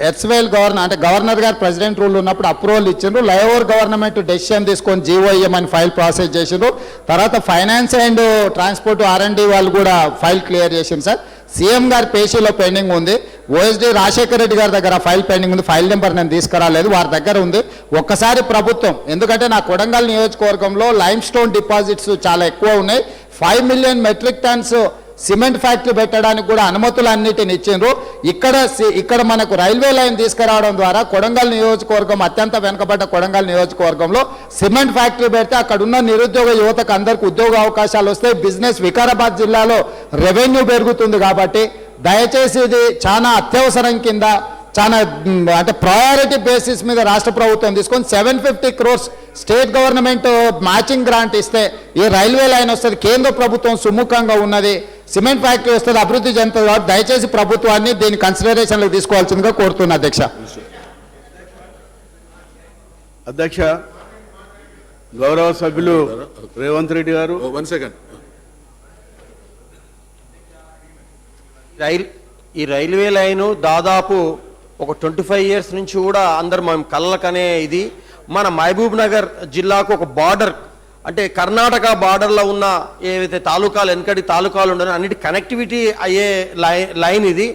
ఎస్వైల్ అంటే గవర్నర్ గారు ప్రెసిడెంట్ రూల్ ఉన్నప్పుడు అప్రూవల్ ఇచ్చిండ్రు, లయోవర్ గవర్నమెంట్ డెసిషన్ తీసుకొని జీఓఎం అని ఫైల్ ప్రాసెస్ చేసిండ్రు. తర్వాత ఫైనాన్స్ అండ్ ట్రాన్స్పోర్ట్ R&D వాళ్ళు కూడా ఫైల్ క్లియర్ చేసిండ్రు సార్. సీఎం గారి పేషీలో పెండింగ్ ఉంది. ఓఎస్డీ రాజశేఖర రెడ్డి గారి దగ్గర ఫైల్ పెండింగ్ ఉంది. ఫైల్ నెంబర్ నేను తీసుకురాలేదు, వారి దగ్గర ఉంది. ఒక్కసారి ప్రభుత్వం, ఎందుకంటే నా కొడంగల్ నియోజకవర్గంలో లైమ్ స్టోన్ డిపాజిట్స్ చాలా ఎక్కువ ఉన్నాయి. 5 million metric tons cement factory పెట్టడానికి కూడా అనుమతులు అన్నిటిని ఇచ్చిండ్రు. ఇక్కడ మనకు రైల్వే లైన్ తీసుకురావడం ద్వారా కొడంగల్ నియోజకవర్గం, అత్యంత వెనుకబడ్డ కొడంగల్ నియోజకవర్గంలో సిమెంట్ ఫ్యాక్టరీ పెడితే అక్కడ ఉన్న నిరుద్యోగ యువతకు అందరికి ఉద్యోగ అవకాశాలు వస్తాయి. బిజినెస్ వికారాబాద్ జిల్లాలో రెవెన్యూ పెరుగుతుంది. కాబట్టి దయచేసి ఇది చాలా అత్యవసరం కింద, చాలా అంటే ప్రయారిటీ బేసిస్ మీద రాష్ట్ర ప్రభుత్వం తీసుకొని 750 crores state government matching grant ఇస్తే ఈ రైల్వే లైన్ వస్తుంది. కేంద్ర ప్రభుత్వం సుముఖంగా ఉన్నది, సిమెంట్ ఫ్యాక్టరీ వస్తుంది, అభివృద్ధి చెందుతుంది. కాబట్టి దయచేసి ప్రభుత్వాన్ని దీని కన్సిడరేషన్లోకి తీసుకోవాల్సిందిగా కోరుతున్నా అధ్యక్ష. అధ్యక్ష, గౌరవ సభ్యులు రేవంత్ రెడ్డి గారు 1 సెకండ్. ఈ రైల్వే లైను దాదాపు ఒక 25 years నుంచి కూడా అందరు మనం కళ్ళకనే ఇది. మన మహబూబ్ నగర్ జిల్లాకు ఒక బార్డర్, అంటే కర్ణాటక బార్డర్లో ఉన్న ఏవైతే తాలూకాలు, వెనకటి తాలూకాలు ఉండనో అన్నిటి కనెక్టివిటీ అయ్యే లైన్ ఇది.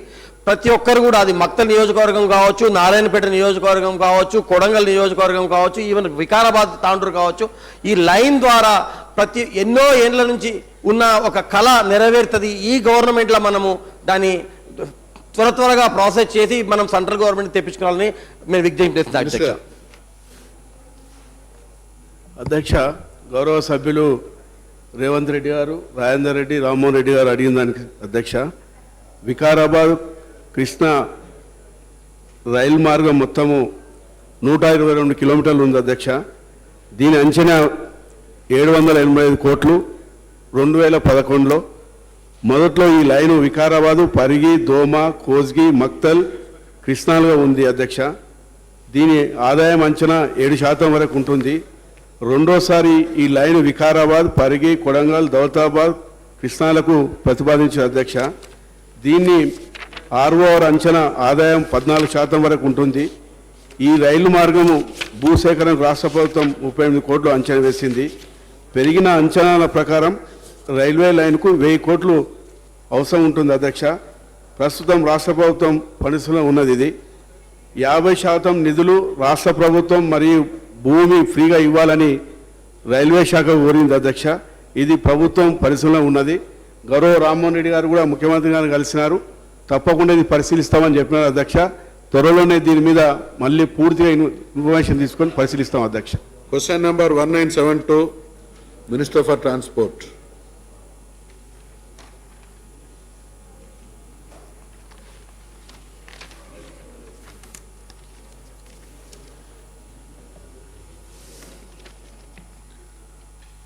ప్రతి ఒక్కరు కూడా, అది మక్తల్ నియోజకవర్గం కావచ్చు, నారాయణపేట నియోజకవర్గం కావచ్చు, కొడంగల్ నియోజకవర్గం కావచ్చు, ఈవెన్ వికారాబాద్ తాండూరు కావచ్చు, ఈ లైన్ ద్వారా ఎన్నో ఏండ్ల నుంచి ఉన్న ఒక కళ నెరవేరుతుంది. ఈ గవర్నమెంట్లో మనము దాన్ని త్వరగా ప్రాసెస్ చేసి మనం సెంట్రల్ గవర్నమెంట్ తెప్పించుకోవాలని మేము విజ్ఞప్తి చేస్తున్నాం అధ్యక్ష. గౌరవ సభ్యులు రేవంత్ రెడ్డి గారు, రాజేందర్ రెడ్డి, రామ్మోహన్ రెడ్డి గారు అడిగిన దానికి అధ్యక్ష, వికారాబాద్ కృష్ణా రైలు మార్గం మొత్తము 122 కిలోమీటర్లు ఉంది అధ్యక్ష. దీని అంచనా 785 కోట్లు 2011లో. మొదట్లో ఈ లైను వికారాబాదు, పరిగి, దోమ, కోస్గి, మక్తల్, కృష్ణాలుగా ఉంది అధ్యక్ష. దీని ఆదాయం అంచనా 7% వరకు ఉంటుంది. రెండోసారి ఈ లైను వికారాబాద్, పరిగి, కొడంగల్, దౌలతాబాద్, కృష్ణాలకు ప్రతిపాదించిన అధ్యక్ష. దీన్ని ROR అంచనా ఆదాయం 14% వరకు ఉంటుంది. ఈ రైలు మార్గము భూసేకరణకు రాష్ట్ర ప్రభుత్వం 38 కోట్లు అంచనా వేసింది. పెరిగిన అంచనాల ప్రకారం రైల్వే లైన్కు 1000 కోట్లు అవసరం ఉంటుంది అధ్యక్ష. ప్రస్తుతం రాష్ట్ర ప్రభుత్వం పరిస్థితిలో ఉన్నది. ఇది 50% నిధులు రాష్ట్ర ప్రభుత్వం మరియు భూమి ఫ్రీగా ఇవ్వాలని రైల్వే శాఖ కోరింది అధ్యక్ష. ఇది ప్రభుత్వం పరిశీలనలో ఉన్నది. గౌరవ రామ్మోహన్ రెడ్డి గారు కూడా ముఖ్యమంత్రి గారిని కలిసినారు. తప్పకుండా ఇది పరిశీలిస్తామని చెప్పినారు అధ్యక్ష. త్వరలోనే దీని మీద మళ్ళీ పూర్తిగా ఇన్ఫర్మేషన్ తీసుకొని పరిశీలిస్తాం అధ్యక్ష. Question number 1972, minister for transport.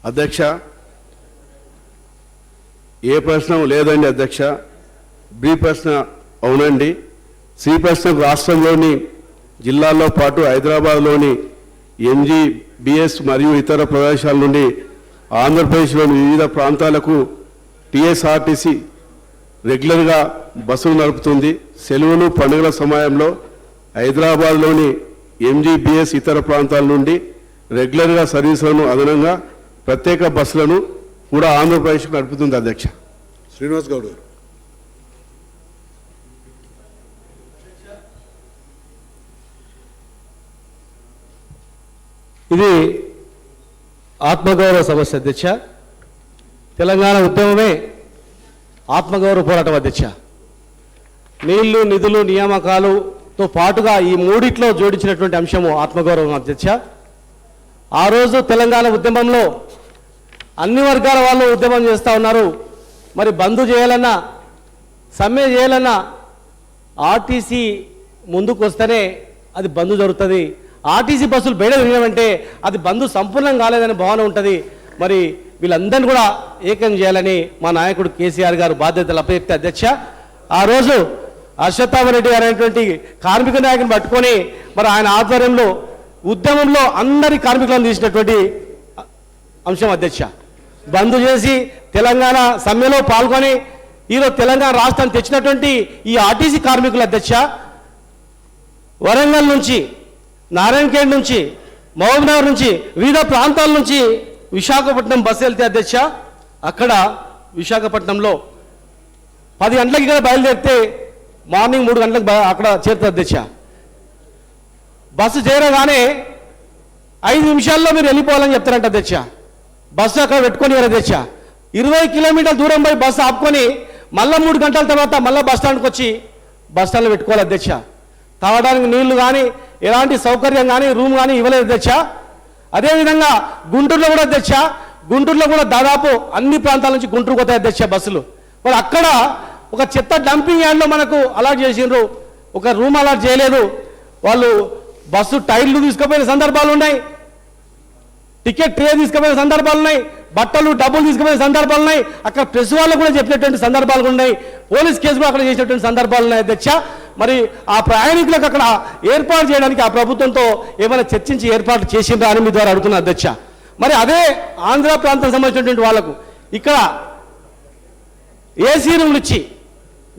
అధ్యక్ష, ఏ ప్రశ్న లేదండి అధ్యక్ష. బి ప్రశ్న అవునండి. సి ప్రశ్నకు రాష్ట్రంలోని జిల్లాల్లో పాటు హైదరాబాద్లోని MGBS మరియు ఇతర ప్రదేశాల నుండి ఆంధ్రప్రదేశ్లోని వివిధ ప్రాంతాలకు TSRTC రెగ్యులర్గా బస్సులు నడుపుతుంది. సెలవులు, పండుగల సమయంలో హైదరాబాద్లోని MGBS ఇతర ప్రాంతాల నుండి రెగ్యులర్గా సర్వీసులను అదనంగా ప్రత్యేక బస్సులను కూడా ఆంధ్రప్రదేశ్కు నడుపుతుంది అధ్యక్ష. శ్రీనివాస్ గౌడ్ గారు. ఇది ఆత్మగౌరవ సమస్య అధ్యక్ష. తెలంగాణ ఉద్యమమే ఆత్మగౌరవ పోరాటం అధ్యక్ష. నీళ్లు, నిధులు, నియామకాలుతో పాటుగా ఈ మూడిట్లో జోడించినటువంటి అంశము ఆత్మగౌరవం అధ్యక్ష. ఆ రోజు తెలంగాణ ఉద్యమంలో అన్ని వర్గాల వాళ్ళు ఉద్యమం చేస్తూ ఉన్నారు. మరి బంద్ చేయాలన్నా, సమ్మె చేయాలన్నా ఆర్టీసీ ముందుకు వస్తేనే అది బంద్ జరుగుతుంది. ఆర్టీసీ బస్సులు బయట తిరిగామంటే అది బంద్ సంపూర్ణం కాలేదనే భావన ఉంటుంది. మరి వీళ్ళందరినీ కూడా ఏకం చేయాలని మా నాయకుడు కేసీఆర్ గారు బాధ్యతలు అప్పచెప్తే అధ్యక్ష, ఆ రోజు హర్షత్థామరెడ్డి గారు అనేటువంటి కార్మిక నాయకుని పట్టుకొని మరి ఆయన ఆధ్వర్యంలో ఉద్యమంలో అందరి కార్మికులను తీసినటువంటి అంశం అధ్యక్ష. బంద్ చేసి తెలంగాణ సమ్మెలో పాల్గొని ఈరోజు తెలంగాణ రాష్ట్రాన్ని తెచ్చినటువంటి ఈ ఆర్టీసీ కార్మికుల అధ్యక్ష, వరంగల్ నుంచి, నారాయణఖేడ్ నుంచి, మహబూబ్నగర్ నుంచి, వివిధ ప్రాంతాల నుంచి విశాఖపట్నం బస్సు వెళ్తే అధ్యక్ష, అక్కడ విశాఖపట్నంలో 10 గంటలకి ఇక్కడ బయలుదేరితే మార్నింగ్ 3 గంటలకు అక్కడ చేరుతుంది అధ్యక్ష. బస్సు చేరగానే 5 నిమిషాల్లో మీరు వెళ్ళిపోవాలని చెప్తారంట అధ్యక్ష. బస్సు అక్కడ పెట్టుకొని అధ్యక్ష 20 కిలోమీటర్ల దూరం పోయి బస్సు ఆపుకొని మళ్ళీ 3 గంటల తర్వాత మళ్ళీ బస్ స్టాండ్కి వచ్చి బస్ స్టాండ్లో పెట్టుకోవాలి అధ్యక్ష. తాగడానికి నీళ్లు కానీ ఎలాంటి సౌకర్యం కానీ రూమ్ కానీ ఇవ్వలేదు అధ్యక్ష. అదేవిధంగా గుంటూరులో కూడా అధ్యక్ష, గుంటూరులో కూడా దాదాపు అన్ని ప్రాంతాల నుంచి గుంటూరుకు పోతాయి అధ్యక్ష బస్సులు. మరి అక్కడ ఒక చెత్త డంపింగ్ యార్డ్లో మనకు అలాట్ చేసిండ్రు, ఒక రూమ్ అలాట్ చేయలేదు. వాళ్ళు బస్సు టైర్లు తీసుకుపోయిన సందర్భాలు ఉన్నాయి, టికెట్ ట్రే తీసుకుపోయిన సందర్భాలు ఉన్నాయి, బట్టలు డబ్బులు తీసుకుపోయిన సందర్భాలు ఉన్నాయి. అక్కడ ప్రెస్ వాళ్ళు కూడా చెప్పినటువంటి సందర్భాలు ఉన్నాయి, పోలీస్ కేసు కూడా అక్కడ చేసినటువంటి సందర్భాలు ఉన్నాయి అధ్యక్ష. మరి ఆ ప్రయాణికులకు అక్కడ ఏర్పాటు చేయడానికి ఆ ప్రభుత్వంతో ఏమైనా చర్చించి ఏర్పాటు చేసిండ్రా అని మీ ద్వారా అడుగుతున్నా అధ్యక్ష. మరి అదే ఆంధ్ర ప్రాంతం సంబంధించినటువంటి వాళ్ళకు ఇక్కడ ఏసీ రూమ్లు ఇచ్చి,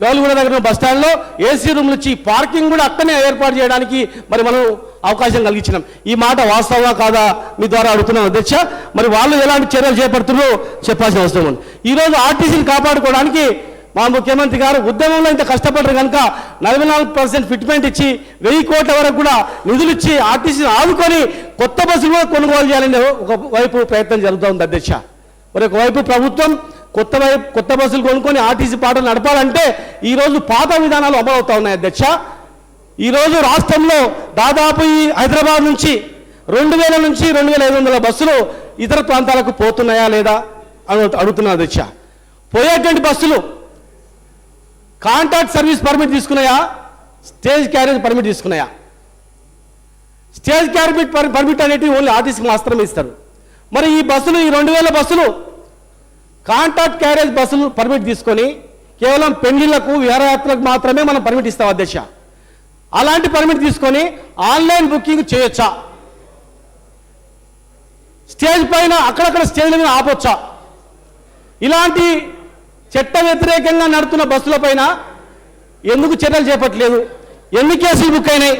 గౌలిగూడ దగ్గర బస్ స్టాండ్లో ఏసీ రూమ్లు ఇచ్చి పార్కింగ్ కూడా అక్కడనే ఏర్పాటు చేయడానికి మరి మనం అవకాశం కలిగించినాం. ఈ మాట వాస్తవా కాదా మీ ద్వారా అడుగుతున్నాం అధ్యక్ష. మరి వాళ్ళు ఎలాంటి చర్యలు చేపడుతున్నారో చెప్పాల్సిన అవసరం ఉంది. ఈరోజు ఆర్టీసీని కాపాడుకోవడానికి మా ముఖ్యమంత్రి గారు ఉద్యమంలో ఇంత కష్టపడ్డారు కనుక 44% ఫిట్మెంట్ ఇచ్చి 1000 కోట్ల వరకు కూడా నిధులు ఇచ్చి ఆర్టీసీని ఆదుకొని కొత్త బస్సులు కూడా కొనుగోలు చేయాలని ఒకవైపు ప్రయత్నం జరుగుతుంది అధ్యక్ష. మరి ఒకవైపు ప్రభుత్వం కొత్త బస్సులు కొనుక్కొని ఆర్టీసీ పాటలు నడపాలంటే ఈరోజు పాత విధానాలు అమలవుతా ఉన్నాయి అధ్యక్ష. ఈరోజు రాష్ట్రంలో దాదాపు ఈ హైదరాబాద్ నుంచి 2000 నుంచి 2500 బస్సులు ఇతర ప్రాంతాలకు పోతున్నాయా లేదా అని అడుగుతున్నా అధ్యక్ష. పోయేటువంటి బస్సులు కాంట్రాక్ట్ సర్వీస్ పర్మిట్ తీసుకున్నాయా, స్టేజ్ క్యారేజ్ పర్మిట్ తీసుకున్నాయా? స్టేజ్ క్యారేజ్ పర్మిట్ అనేవి ఓన్లీ ఆర్టీసీకి మాత్రమే ఇస్తారు. మరి ఈ బస్సులు, ఈ 2000 బస్సులు కాంట్రాక్ట్ క్యారేజ్ బస్సులు పర్మిట్ తీసుకొని కేవలం పెళ్లిళ్లకు, విహారయాత్రలకు మాత్రమే మనం పర్మిట్ ఇస్తాం అధ్యక్ష. అలాంటి పర్మిట్ తీసుకొని ఆన్లైన్ బుకింగ్ చేయొచ్చా? స్టేజ్ పైన అక్కడక్కడ స్టేజ్ మీద ఆపొచ్చా? ఇలాంటి చట్ట వ్యతిరేకంగా నడుతున్న బస్సుల పైన ఎందుకు చర్యలు చేపట్టలేదు? ఎన్ని కేసులు బుక్ అయినాయి?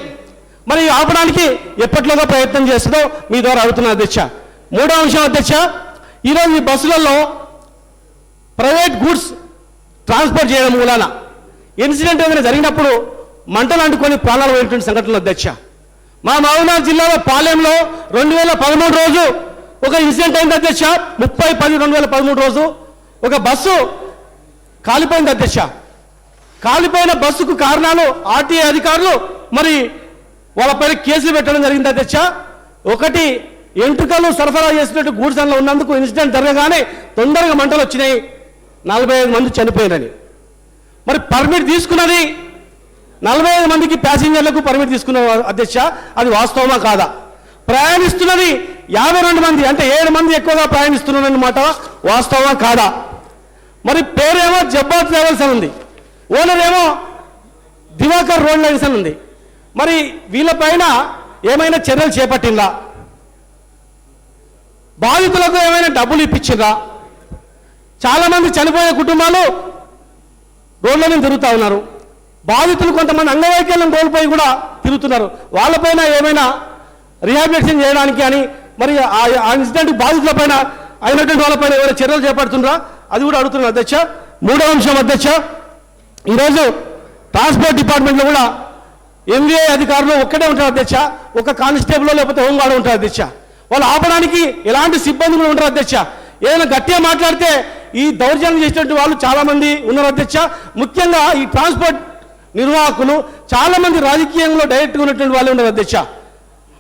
మరి ఆపడానికి ఎప్పట్లోగా ప్రయత్నం చేస్తుందో మీ ద్వారా అడుగుతున్నా అధ్యక్ష. మూడో అంశం అధ్యక్ష, ఈరోజు ఈ బస్సులలో ప్రైవేట్ గూడ్స్ ట్రాన్స్పోర్ట్ చేయడం మూలాన ఇన్సిడెంట్ ఏదైనా జరిగినప్పుడు మంటలు అంటుకొని ప్రాణాలు పోయినటువంటి సంఘటనలు అధ్యక్ష. మా మహబూబ్నగర్ జిల్లాలో పాలెంలో 2013 రోజు ఒక ఇన్సిడెంట్ అయింది అధ్యక్ష. 30/10/2013 రోజు ఒక బస్సు కాలిపోయింది అధ్యక్ష. కాలిపోయిన బస్సుకు కారణాలు ఆర్టీఏ అధికారులు మరి వాళ్ళపైన కేసులు పెట్టడం జరిగింది అధ్యక్ష. ఒకటి, ఎంట్రుకలు సరఫరా చేసినట్టు గూడ్స్ అందులో ఉన్నందుకు ఇన్సిడెంట్ జరగగానే తొందరగా మంటలు వచ్చినాయి, 45 మంది చనిపోయినని. మరి పర్మిట్ తీసుకున్నది 45 మందికి ప్యాసింజర్లకు పర్మిట్ తీసుకున్న అధ్యక్ష, అది వాస్తవమా కాదా? ప్రయాణిస్తున్నది 52 మంది, అంటే 7 మంది ఎక్కువగా ప్రయాణిస్తున్నారన్నమాట, వాస్తవమా కాదా? మరి పేరేమో జబ్బా ట్రావెల్స్ అని ఉంది, ఓనర్ ఏమో దివాకర్ రోడ్ లైన్స్ అని ఉంది. మరి వీళ్ళపైన ఏమైనా చర్యలు చేపట్టిందా? బాధితులకు ఏమైనా డబ్బులు ఇప్పించిందా? చాలామంది చనిపోయే కుటుంబాలు రోడ్ల మీద తిరుగుతూ ఉన్నారు. బాధితులు కొంతమంది అంగవైకల్యం కోల్పోయి కూడా తిరుగుతున్నారు. వాళ్ళపైన ఏమైనా రిహాబిలిటేషన్ చేయడానికి అని మరి ఆ ఇన్సిడెంట్ బాధితుల పైన అయినటువంటి వాళ్ళపైన ఏమైనా చర్యలు చేపడుతుందా? అది కూడా అడుగుతున్నారు అధ్యక్ష. మూడవ అంశం అధ్యక్ష, ఈరోజు ట్రాన్స్పోర్ట్ డిపార్ట్మెంట్లో కూడా ఎంవీఐ అధికారులు ఒక్కడే ఉంటారు అధ్యక్ష, ఒక కానిస్టేబుల్ లేకపోతే హోంగార్డు ఉంటారు అధ్యక్ష. వాళ్ళు ఆపడానికి ఎలాంటి సిబ్బంది కూడా ఉంటారు అధ్యక్ష. ఏదైనా గట్టిగా మాట్లాడితే ఈ దౌర్జన్యం చేసినటువంటి వాళ్ళు చాలా మంది ఉన్నారు అధ్యక్ష. ముఖ్యంగా ఈ ట్రాన్స్పోర్ట్ నిర్వాహకులు చాలా మంది రాజకీయంలో డైరెక్ట్గా ఉన్నటువంటి వాళ్ళు ఉన్నారు అధ్యక్ష.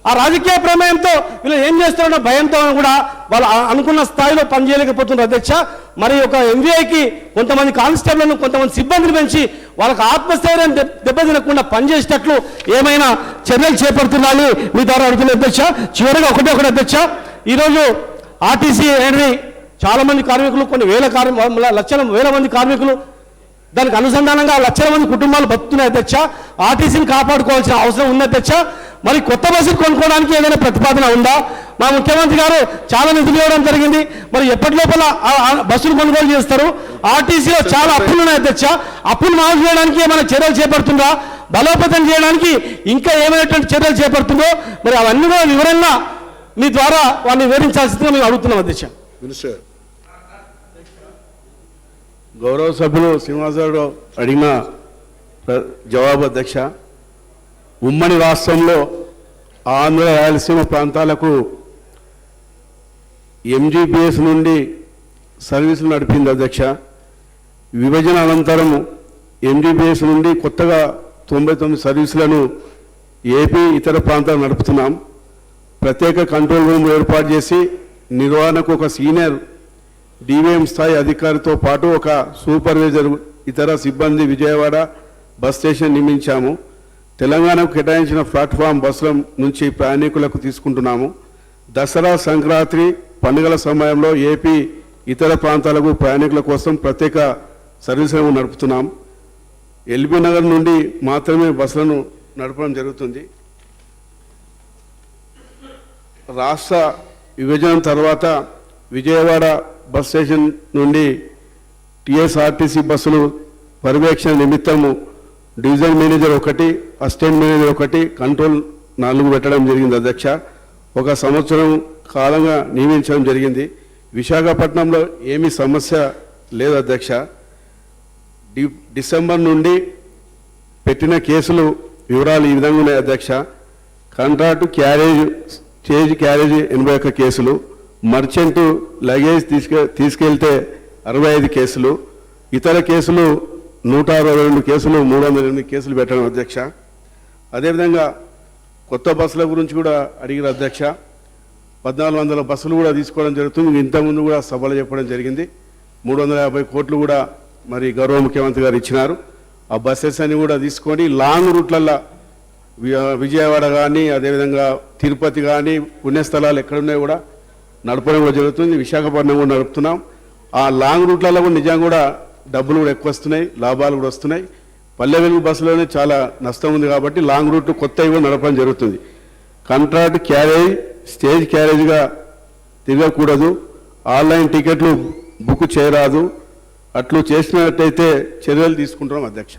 ఆ రాజకీయ ప్రమేయంతో వీళ్ళు ఏం చేస్తారన్న భయంతో కూడా వాళ్ళు అనుకున్న స్థాయిలో పనిచేయలేకపోతున్నారు అధ్యక్ష. మరి ఒక ఎంవీఐకి కొంతమంది కానిస్టేబుల్ను కొంతమంది సిబ్బందిని పెంచి వాళ్ళకి ఆత్మస్థైర్యం దెబ్బతినకుండా పనిచేసేటట్లు ఏమైనా చర్యలు చేపడుతున్నారని మీ ద్వారా అడుగుతున్న అధ్యక్ష. చివరిగా ఒకటి అధ్యక్ష, ఈరోజు ఆర్టీసీ అనేది చాలా మంది కార్మికులు, కొన్ని వేల మంది కార్మికులు, దానికి అనుసంధానంగా లక్షల మంది కుటుంబాలు బతుకుతున్నాయి అధ్యక్ష. ఆర్టీసీని కాపాడుకోవాల్సిన అవసరం ఉంది అధ్యక్ష. మరి కొత్త బస్సులు కొనుక్కోవడానికి ఏదైనా ప్రతిపాదన ఉందా? మా ముఖ్యమంత్రి గారు చాలా నిధులు ఇవ్వడం జరిగింది. మరి ఎప్పటి లోపల బస్సులు కొనుగోలు చేస్తారు? ఆర్టీసీలో చాలా అప్పులు ఉన్నాయి అధ్యక్ష. అప్పులు మాఫీ చేయడానికి ఏమైనా చర్యలు చేపడుతుందా? బలోపేతం చేయడానికి ఇంకా ఏమైనటువంటి చర్యలు చేపడుతుందో మరి అవన్నీ కూడా వివరంగా మీ ద్వారా వారిని వివరించాల్సిందిగా మేము అడుగుతున్నాం అధ్యక్ష. మినిస్టర్ గౌరవ సభ్యులు శ్రీనివాసరావు అడిగిన జవాబు అధ్యక్ష, ఉమ్మడి రాష్ట్రంలో ఆంధ్ర రాయలసీమ ప్రాంతాలకు ఎంజీబీఎస్ నుండి సర్వీసులు నడిపింది అధ్యక్ష. విభజన అనంతరం ఎంజీబీఎస్ నుండి కొత్తగా 99 సర్వీసులను ఏపీ ఇతర ప్రాంతాలు నడుపుతున్నాం. ప్రత్యేక కంట్రోల్ రూమ్ ఏర్పాటు చేసి నిర్వహణకు ఒక సీనియర్ డివిఎం స్థాయి అధికారితో పాటు ఒక సూపర్వైజర్, ఇతర సిబ్బంది విజయవాడ బస్ స్టేషన్ నియమించాము. తెలంగాణకు కేటాయించిన ప్లాట్ఫామ్ బస్సుల నుంచి ప్రయాణికులకు తీసుకుంటున్నాము. దసరా, సంక్రాంతి పండుగల సమయంలో ఏపీ ఇతర ప్రాంతాలకు ప్రయాణికుల కోసం ప్రత్యేక సర్వీసులను నడుపుతున్నాం. ఎల్బీ నగర్ నుండి మాత్రమే బస్సులను నడపడం జరుగుతుంది. రాష్ట్ర విభజన తర్వాత విజయవాడ బస్ స్టేషన్ నుండి టీఎస్ఆర్టీసీ బస్సులు పర్యవేక్షణ నిమిత్తము division manager 1, assistant manager 1, control 4 పెట్టడం జరిగింది అధ్యక్ష. 1 సంవత్సరం కాలంగా నియమించడం జరిగింది. విశాఖపట్నంలో ఏమీ సమస్య లేదు అధ్యక్ష. డిసెంబర్ నుండి పెట్టిన కేసులు వివరాలు ఈ విధంగా ఉన్నాయి అధ్యక్ష. కాంట్రాక్టు క్యారేజ్, స్టేజ్ క్యారేజ్ 81 కేసులు, మర్చెంట్ లగేజ్ తీసుకెళ్తే 65 కేసులు, ఇతర కేసులు 162 కేసులు, 308 కేసులు పెట్టడం అధ్యక్ష. అదేవిధంగా కొత్త బస్సుల గురించి కూడా అడిగిన అధ్యక్ష. 1400 బస్సులు కూడా తీసుకోవడం జరుగుతుంది. ఇంతకుముందు కూడా సభలో చెప్పడం జరిగింది. 350 కోట్లు కూడా మరి గౌరవ ముఖ్యమంత్రి గారు ఇచ్చినారు. ఆ బస్సెస్ అన్ని కూడా తీసుకొని లాంగ్ రూట్లల్లో విజయవాడ కానీ, అదేవిధంగా తిరుపతి కానీ, పుణ్యస్థలాలు ఎక్కడున్నాయో కూడా నడపడం కూడా జరుగుతుంది. విశాఖపట్నం కూడా నడుపుతున్నాం. ఆ లాంగ్ రూట్లలో కూడా నిజంగా కూడా డబ్బులు కూడా ఎక్కువ వస్తున్నాయి, లాభాలు కూడా వస్తున్నాయి. పల్లె వెలుగు బస్సులోనే చాలా నష్టం ఉంది కాబట్టి లాంగ్ రూట్ కొత్తవి కూడా నడపడం జరుగుతుంది. కాంట్రాక్ట్ క్యారేజ్, స్టేజ్ క్యారేజ్గా తిరగకూడదు. ఆన్లైన్ టికెట్లు బుక్ చేయరాదు. అట్లు చేసినట్టయితే చర్యలు తీసుకుంటున్నాం అధ్యక్ష.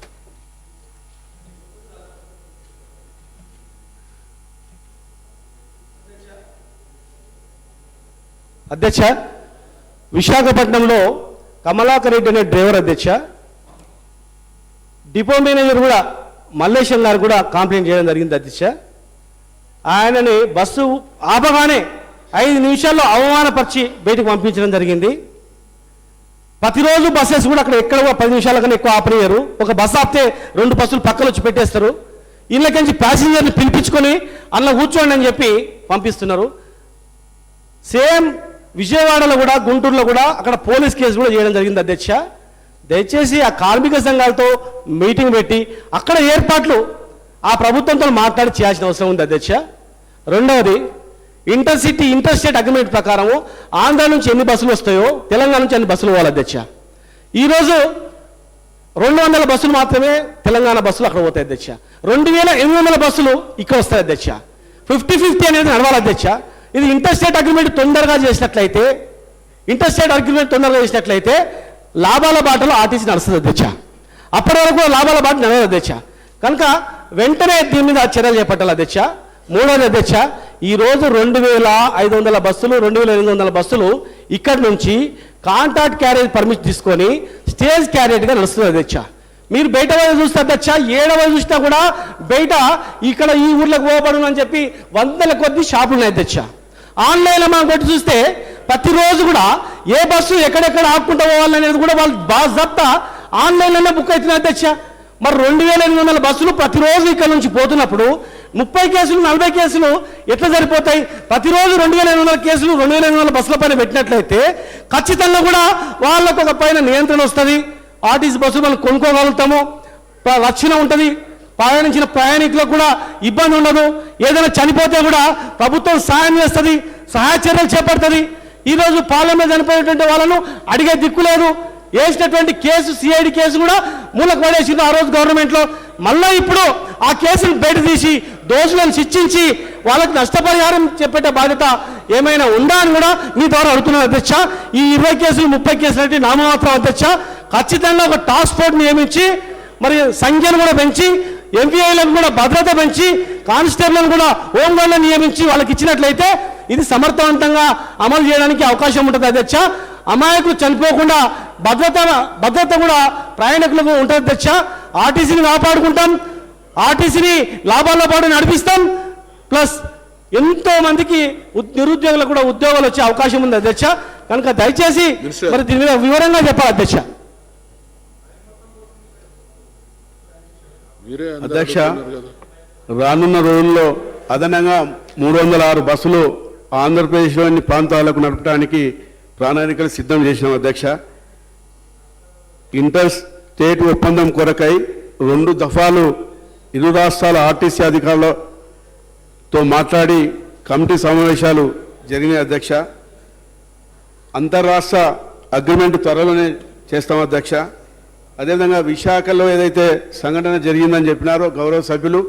అధ్యక్ష, విశాఖపట్నంలో కమలాకర్ రెడ్డి అనే డ్రైవర్ అధ్యక్ష, డిపో మేనేజర్ కూడా మల్లేశం గారు కూడా కంప్లైంట్ చేయడం జరిగింది అధ్యక్ష. ఆయనని బస్సు ఆపగానే 5 నిమిషాల్లో అవమానపరిచి బయటకు పంపించడం జరిగింది. ప్రతిరోజు బస్సెస్ కూడా అక్కడ ఎక్కడ 10 నిమిషాల కన్నా ఎక్కువ ఆపనియరు. ఒక బస్సు ఆపితే 2 బస్సులు పక్కన వచ్చి పెట్టేస్తారు. ఇళ్ళకించి ప్యాసింజర్ని పిలిపించుకొని అందులో కూర్చోండి అని చెప్పి పంపిస్తున్నారు. సేమ్ విజయవాడలో కూడా, గుంటూరులో కూడా అక్కడ పోలీస్ కేసు కూడా చేయడం జరిగింది అధ్యక్ష. దయచేసి ఆ కార్మిక సంఘాలతో మీటింగ్ పెట్టి అక్కడ ఏర్పాట్లు ఆ ప్రభుత్వంతో మాట్లాడి చేయాల్సిన అవసరం ఉంది అధ్యక్ష. రెండవది, ఇంటర్సిటీ ఇంటర్స్టేట్ అగ్రిమెంట్ ప్రకారము ఆంధ్ర నుంచి ఎన్ని బస్సులు వస్తాయో తెలంగాణ నుంచి అన్ని బస్సులు పోవాలి అధ్యక్ష. ఈరోజు 200 బస్సులు మాత్రమే తెలంగాణ బస్సులు అక్కడ పోతాయి అధ్యక్ష. 2800 బస్సులు ఇక్కడ వస్తాయి అధ్యక్ష. 50-50 అనేది నడవాలి అధ్యక్ష. ఇది ఇంటర్స్టేట్ అగ్రిమెంట్ తొందరగా చేసినట్లయితే, లాభాల బాటలో ఆర్టీసీ నడుస్తుంది అధ్యక్ష. అప్పటి వరకు లాభాల బాట నడవదు అధ్యక్ష. కనుక వెంటనే దీని మీద చర్యలు చేపట్టాలి అధ్యక్ష. మూడవది అధ్యక్ష, ఈరోజు 2500 బస్సులు, 2800 బస్సులు ఇక్కడి నుంచి కాంట్రాక్ట్ క్యారేజ్ పర్మిషన్ తీసుకొని స్టేజ్ క్యారేజ్గా నడుస్తుంది అధ్యక్ష. మీరు బయట వైపు చూస్తే అధ్యక్ష, 7వ చూసినా కూడా బయట ఇక్కడ ఈ ఊర్లకు పోబడును అని చెప్పి 100ల కొద్ది షాపులు ఉన్నాయి అధ్యక్ష. ఆన్లైన్లో మనం కొట్టి చూస్తే ప్రతిరోజు కూడా ఏ బస్సు ఎక్కడెక్కడ ఆపుకుంటూ పోవాలనేది కూడా వాళ్ళు బాజాప్తా ఆన్లైన్లోనే బుక్ అవుతుంది అధ్యక్ష. మరి 2800 బస్సులు ప్రతిరోజు ఇక్కడ నుంచి పోతున్నప్పుడు 30 కేసులు 40 కేసులు ఎట్లా సరిపోతాయి? ప్రతిరోజు 2800 కేసులు 2800 బస్సుల పైన పెట్టినట్లయితే ఖచ్చితంగా కూడా వాళ్ళకు ఒక పైన నియంత్రణ వస్తుంది. ఆర్టీసీ బస్సులు మనం కొనుక్కోగలుగుతాము, రక్షణ ఉంటుంది, ప్రయాణించిన ప్రయాణికులకు కూడా ఇబ్బంది ఉండదు. ఏదైనా చనిపోతే కూడా ప్రభుత్వం సహాయం చేస్తుంది, సహాయ చర్యలు చేపడుతుంది. ఈరోజు పార్లమెంట్ చనిపోయినటువంటి వాళ్ళను అడిగే దిక్కు లేదు. వేసినటువంటి కేసు సిఐడి కేసు కూడా మూలకు పడేసింది ఆ రోజు గవర్నమెంట్లో. మళ్ళీ ఇప్పుడు ఆ కేసును బయట తీసి దోషులను శిక్షించి వాళ్ళకి నష్టపరిహారం చెప్పే బాధ్యత ఏమైనా ఉందా అని కూడా మీ ద్వారా అడుగుతున్నాను అధ్యక్ష. ఈ 20 కేసులు 30 కేసులు అంటే నామమాత్రం అధ్యక్ష. ఖచ్చితంగా ఒక టాస్క్ ఫోర్స్ నియమించి మరి సంఖ్యను కూడా పెంచి ఎంపీఐలకు కూడా భద్రత పెంచి కానిస్టేబుల్ను కూడా హోంగార్డులను నియమించి వాళ్ళకి ఇచ్చినట్లయితే ఇది సమర్థవంతంగా అమలు చేయడానికి అవకాశం ఉంటుంది అధ్యక్ష. అమాయకులు చనిపోకుండా భద్రత కూడా ప్రయాణికులకు ఉంటుంది అధ్యక్ష. ఆర్టీసీని కాపాడుకుంటాం, ఆర్టీసీని లాభాల్లో పాటు నడిపిస్తాం, ప్లస్ ఎంతో మందికి నిరుద్యోగులకు కూడా ఉద్యోగాలు వచ్చే అవకాశం ఉంది అధ్యక్ష. కనుక దయచేసి మరి దీని మీద వివరంగా చెప్పాలి అధ్యక్ష. అధ్యక్ష, రానున్న రోజుల్లో అదనంగా 306 బస్సులు ఆంధ్రప్రదేశ్లోని ప్రాంతాలకు నడపడానికి ప్రణాళికలు సిద్ధం చేసినాం అధ్యక్ష. ఇంటర్ స్టేట్ ఒప్పందం కొరకై 2 దఫాలు ఇరు రాష్ట్రాల ఆర్టీసీ అధికారులతో మాట్లాడి కమిటీ సమావేశాలు జరిగినాయి అధ్యక్ష. అంతర్రాష్ట్ర అగ్రిమెంట్ త్వరలోనే చేస్తాం అధ్యక్ష. అదేవిధంగా విశాఖలో ఏదైతే సంఘటన జరిగిందని చెప్పినారో గౌరవ సభ్యులు,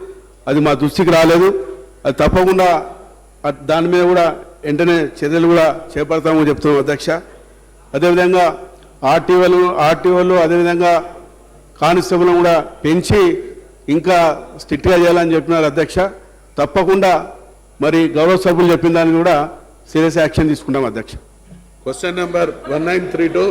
అది మా దృష్టికి రాలేదు. అది తప్పకుండా దాని మీద కూడా వెంటనే చర్యలు కూడా చేపడతామని చెప్తున్నాం అధ్యక్ష. అదేవిధంగా ఆర్టీఓలు అదేవిధంగా కానిస్టేబుల్ను కూడా పెంచి ఇంకా స్ట్రిక్ట్గా చేయాలని చెప్పినారు అధ్యక్ష. తప్పకుండా మరి గౌరవ సభ్యులు చెప్పిన దాన్ని కూడా సీరియస్ యాక్షన్ తీసుకుంటాం అధ్యక్ష. Question number 1932